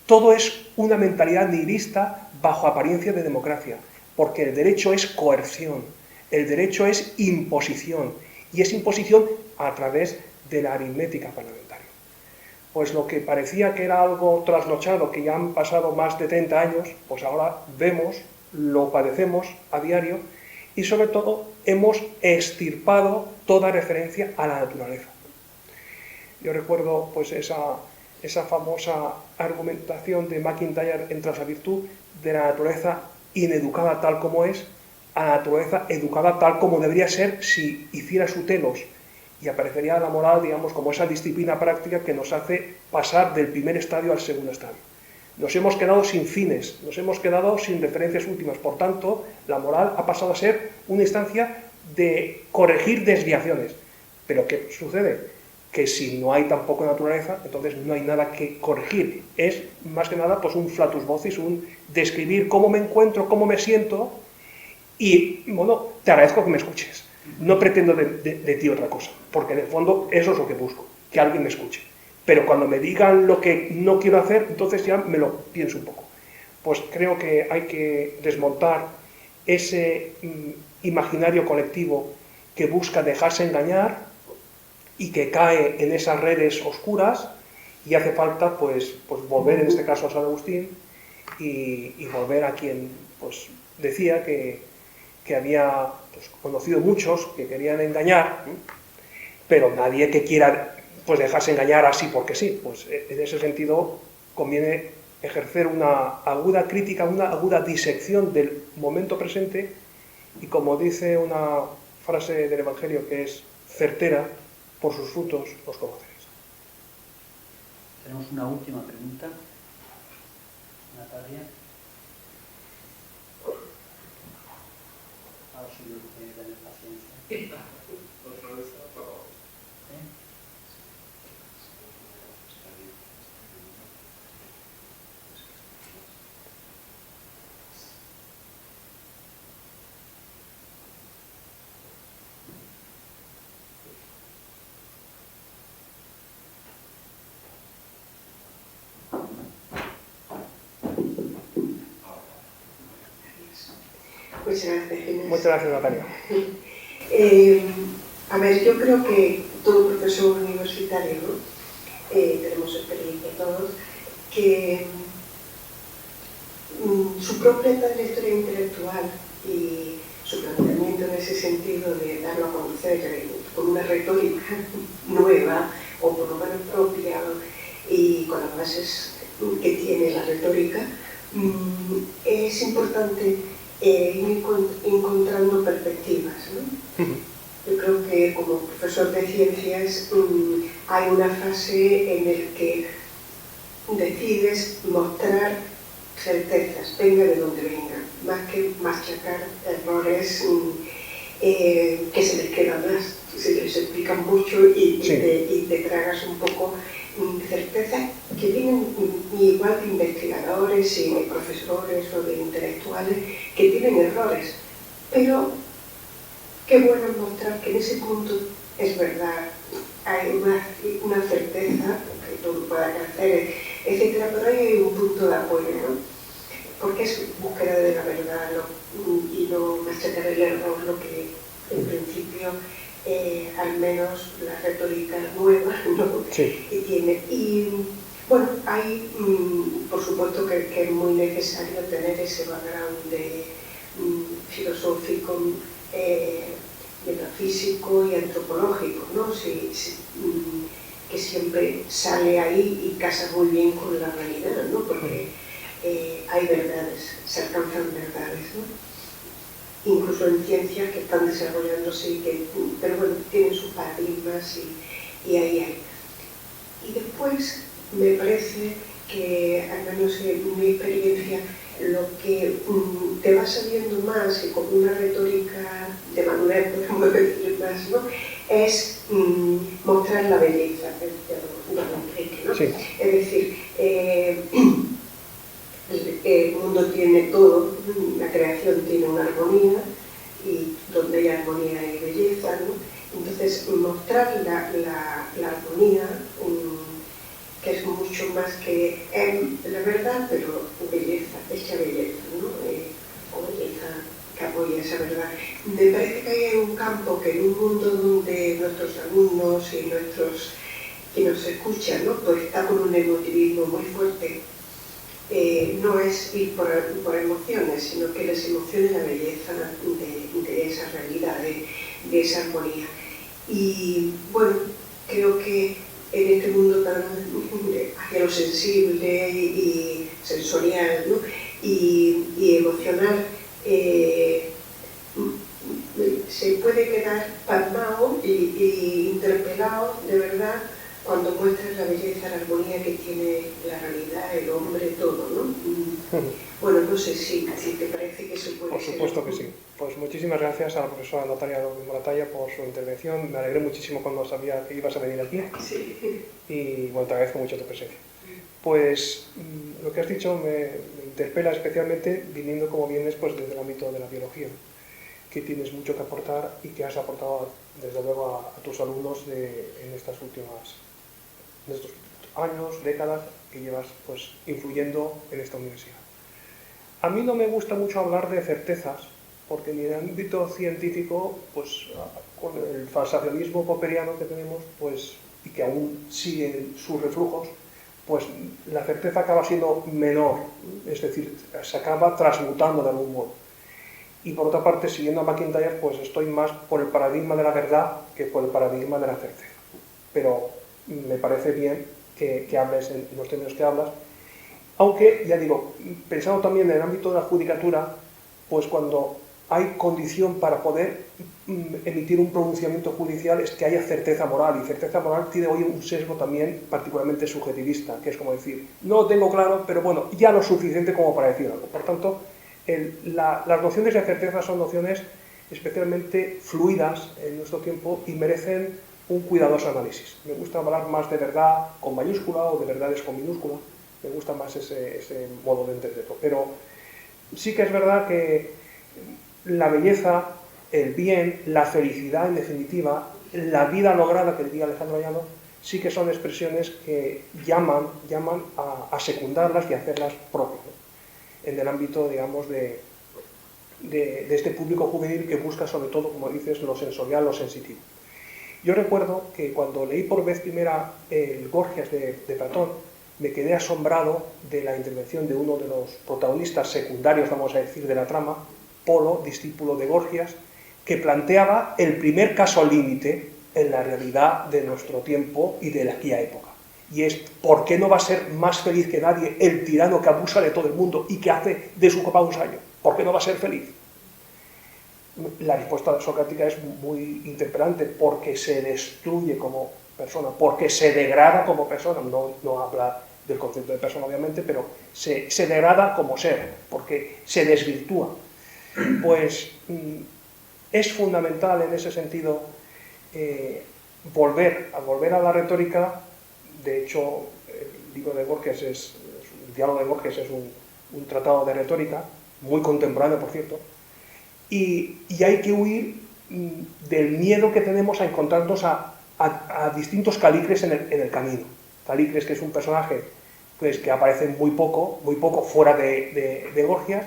Todo es una mentalidad nihilista bajo apariencia de democracia, porque el derecho es coerción, el derecho es imposición, y es imposición a través de la aritmética parlamentaria. Pues lo que parecía que era algo trasnochado, que ya han pasado más de 30 años, pues ahora vemos, lo padecemos a diario, y sobre todo hemos extirpado toda referencia a la naturaleza. Yo recuerdo pues esa famosa argumentación de MacIntyre en Tras la virtud, de la naturaleza ineducada tal como es, a la naturaleza educada tal como debería ser si hiciera su telos, y aparecería la moral, digamos, como esa disciplina práctica que nos hace pasar del primer estadio al segundo estadio. Nos hemos quedado sin fines, nos hemos quedado sin referencias últimas, por tanto, la moral ha pasado a ser una instancia de corregir desviaciones. Pero ¿qué sucede? Que si no hay tampoco naturaleza, entonces no hay nada que corregir. Es más que nada pues un flatus vocis, un describir cómo me encuentro, cómo me siento, y bueno, te agradezco que me escuches. No pretendo de ti otra cosa, porque en el fondo eso es lo que busco, que alguien me escuche. Pero cuando me digan lo que no quiero hacer, entonces ya me lo pienso un poco. Pues creo que hay que desmontar ese imaginario colectivo que busca dejarse engañar y que cae en esas redes oscuras, y hace falta pues volver en este caso a San Agustín y volver a quien pues decía que había pues, conocido muchos que querían engañar, pero nadie que quiera pues dejarse engañar así porque sí. Pues en ese sentido conviene ejercer una aguda crítica, una aguda disección del momento presente, y como dice una frase del Evangelio que es certera, por sus frutos los conoceréis. Tenemos una última pregunta. Natalia. Ahora sí, yo tengo que tener paciencia. Muchas gracias, Ginés. Muchas gracias, Natalia. A ver, yo creo que todo profesor universitario, tenemos experiencia todos, que su propia trayectoria intelectual y su planteamiento en ese sentido de darlo a conocer con una retórica nueva, o por lo menos propia, y con las bases que tiene la retórica, es importante ir encontrando perspectivas, ¿no? Yo creo que como profesor de ciencias hay una fase en la que decides mostrar certezas, venga de donde venga, más que machacar errores que se les queda más, se les explican mucho y te tragas un poco certezas que vienen igual de investigadores y de profesores o de intelectuales que tienen errores, pero qué bueno mostrar que en ese punto es verdad, hay una certeza que todo pueda hacer, etcétera, pero hay un punto de apoyo, ¿no? Porque es búsqueda de la verdad y no machacar el error, lo que en principio al menos la retórica nueva, ¿no? Sí. Tiene. Y bueno, hay por supuesto que es muy necesario tener ese background de filosófico, metafísico y antropológico, ¿no? Que siempre sale ahí y casa muy bien con la realidad, ¿no? Porque hay verdades, se alcanzan verdades, ¿no? Incluso en ciencias que están desarrollándose, pero bueno, tienen sus paradigmas y ahí hay. Y después me parece que, al menos en mi experiencia, lo que te va saliendo más y con una retórica de madurez, podemos decir más, ¿no? Es mostrar la belleza de Enrique, ¿no? Sí. Es decir, el mundo tiene todo, la creación tiene una armonía, y donde hay armonía hay belleza, ¿no? Entonces, mostrar la armonía, que es mucho más que la verdad, pero belleza, hecha belleza, ¿no? O belleza que apoya esa verdad. Me parece que hay un campo que en un mundo donde nuestros alumnos y nuestros que nos escuchan, ¿no? Pues está con un emotivismo muy fuerte. No es ir por emociones, sino que les emocione la belleza de esa realidad, de esa armonía. Y bueno, creo que en este mundo tan hacia lo sensible y sensorial, ¿no? y emocional, se puede quedar pasmado y interpelado de verdad cuando muestras la belleza, la armonía que tiene la realidad, el hombre, todo, ¿no? Bueno, no sé si te parece que eso puede ser. Por supuesto que sí. Pues muchísimas gracias a la profesora Natalia Moratalla por su intervención. Me alegré muchísimo cuando sabía que ibas a venir aquí. Sí. Y bueno, te agradezco mucho tu presencia. Pues lo que has dicho me interpela especialmente viniendo como vienes pues, desde el ámbito de la biología, que tienes mucho que aportar y que has aportado desde luego a tus alumnos en estos años, décadas que llevas pues, influyendo en esta universidad. A mí no me gusta mucho hablar de certezas, porque en el ámbito científico, pues con el falsacionismo popperiano que tenemos, pues, y que aún sigue sus reflujos, pues la certeza acaba siendo menor, es decir, se acaba transmutando de algún modo. Y por otra parte, siguiendo a MacIntyre, pues estoy más por el paradigma de la verdad que por el paradigma de la certeza. Pero me parece bien que hables en los términos que hablas, aunque, ya digo, pensando también en el ámbito de la judicatura, pues cuando hay condición para poder emitir un pronunciamiento judicial es que haya certeza moral, y certeza moral tiene hoy un sesgo también particularmente subjetivista, que es como decir, no lo tengo claro, pero bueno, ya lo suficiente como para decir algo. Por tanto, las nociones de certeza son nociones especialmente fluidas en nuestro tiempo y merecen un cuidadoso análisis. Me gusta hablar más de verdad con mayúscula o de verdades con minúscula, me gusta más ese modo de entenderlo. Pero sí que es verdad que la belleza, el bien, la felicidad en definitiva, la vida lograda que diría Alejandro Llano, sí que son expresiones que llaman a secundarlas y a hacerlas propias, ¿no? En el ámbito, digamos, de este público juvenil que busca sobre todo, como dices, lo sensorial, lo sensitivo. Yo recuerdo que cuando leí por vez primera el Gorgias de Platón, me quedé asombrado de la intervención de uno de los protagonistas secundarios, vamos a decir, de la trama, Polo, discípulo de Gorgias, que planteaba el primer caso límite en la realidad de nuestro tiempo y de aquella época. Y es, ¿por qué no va a ser más feliz que nadie el tirano que abusa de todo el mundo y que hace de su copa un sayo? ¿Por qué no va a ser feliz? La respuesta socrática es muy interpelante, porque se destruye como persona, porque se degrada como persona, no habla del concepto de persona obviamente, pero se degrada como ser, porque se desvirtúa. Pues es fundamental en ese sentido volver a la retórica. De hecho, el libro de Gorgias el diálogo de Gorgias es un tratado de retórica, muy contemporáneo por cierto, y hay que huir del miedo que tenemos a encontrarnos a distintos Calícres en el camino. Calícres, que es un personaje pues, que aparece muy poco fuera de Gorgias,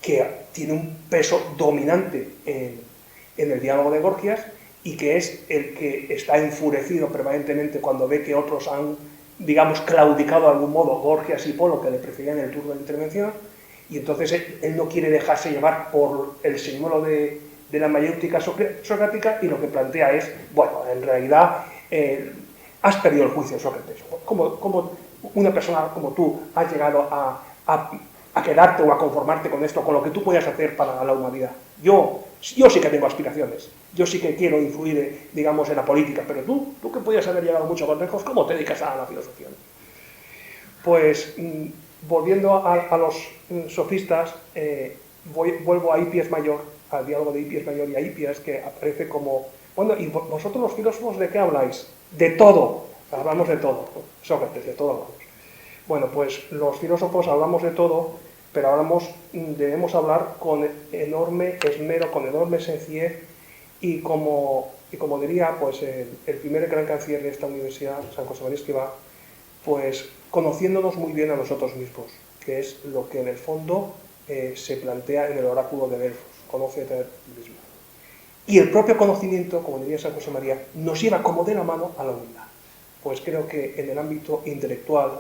que tiene un peso dominante en el diálogo de Gorgias y que es el que está enfurecido permanentemente cuando ve que otros han, digamos, claudicado de algún modo, Gorgias y Polo, que le preferían el turno de intervención, y entonces él no quiere dejarse llevar por el señuelo de la mayéutica socrática, y lo que plantea es, bueno, en realidad has perdido el juicio, Sócrates. ¿Cómo una persona como tú has llegado a quedarte o a conformarte con esto, con lo que tú puedas hacer para la humanidad? Yo sí que tengo aspiraciones, yo sí que quiero influir, digamos, en la política, pero tú que podías haber llegado mucho con lejos, ¿cómo te dedicas a la filosofía? Pues, volviendo a los sofistas, vuelvo a Hipias Mayor, al diálogo de Hipias Mayor y a Hipias, que aparece como, bueno, ¿y vosotros los filósofos de qué habláis? De todo, hablamos de todo, Sócrates, de todo hablamos. Bueno, pues los filósofos hablamos de todo, pero debemos hablar con enorme esmero, con enorme sencillez y como diría pues, el primer gran canciller de esta universidad, San José María Escrivá, pues conociéndonos muy bien a nosotros mismos, que es lo que en el fondo se plantea en el oráculo de Delfos, conócete a ti mismo. Y el propio conocimiento, como diría San José María, nos lleva como de la mano a la humildad. Pues creo que en el ámbito intelectual,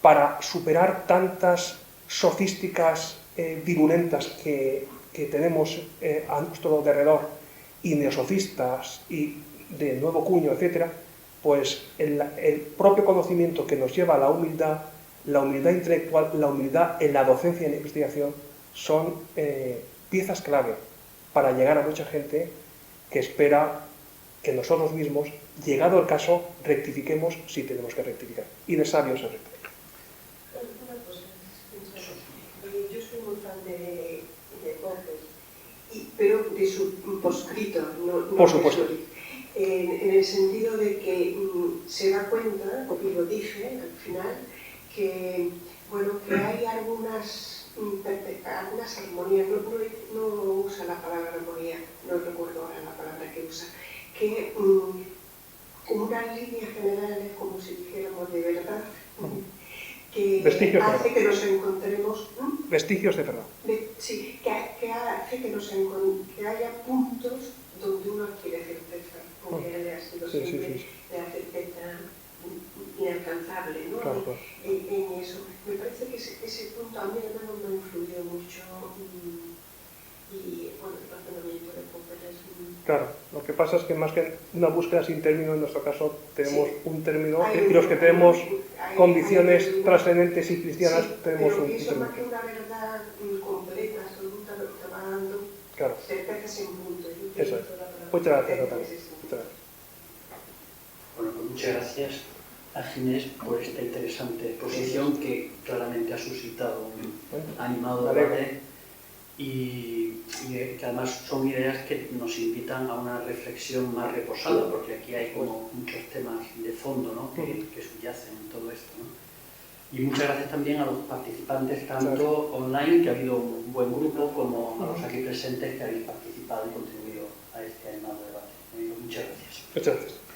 para superar tantas sofísticas virulentas que tenemos a nuestro derredor, y neosofistas y de nuevo cuño, etcétera, pues el propio conocimiento que nos lleva a la humildad intelectual, la humildad en la docencia y en la investigación, son piezas clave para llegar a mucha gente que espera que nosotros mismos, llegado el caso, rectifiquemos si tenemos que rectificar. Y de sabios se rectifica. Una cosa, yo soy muy fan de Borges, pero de su poscrito, no por supuesto. En el sentido de que se da cuenta, y lo dije al final, que, bueno, que hay algunas armonías, no usa la palabra armonía, no recuerdo ahora la palabra que usa, que unas líneas generales, como si dijéramos de verdad, que hace que nos encontremos... Vestigios de verdad. Sí, que hace que haya puntos donde uno adquiere certeza, porque haya sido siempre de la certeza inalcanzable, ¿no? Claro, claro. En eso. Me parece que ese punto a mí al menos me influyó mucho y bueno, el razonamiento de Popper es... Claro, lo que pasa es que más que una búsqueda sin término, en nuestro caso tenemos un término, y los que tenemos convicciones trascendentes y cristianas tenemos un término. Pero eso más que una verdad completa, absoluta, lo que te va dando certezas en punto. Eso es. Muchas gracias, Natalia. Bueno, pues muchas gracias a Ginés por esta interesante exposición que claramente ha suscitado un animado debate y que además son ideas que nos invitan a una reflexión más reposada, porque aquí hay como muchos temas de fondo, ¿no? que subyacen en todo esto, ¿no? Y muchas gracias también a los participantes, tanto online, que ha habido un buen grupo, como a los aquí presentes que habéis participado y contribuido a este animado debate. Muchas gracias. Muchas gracias.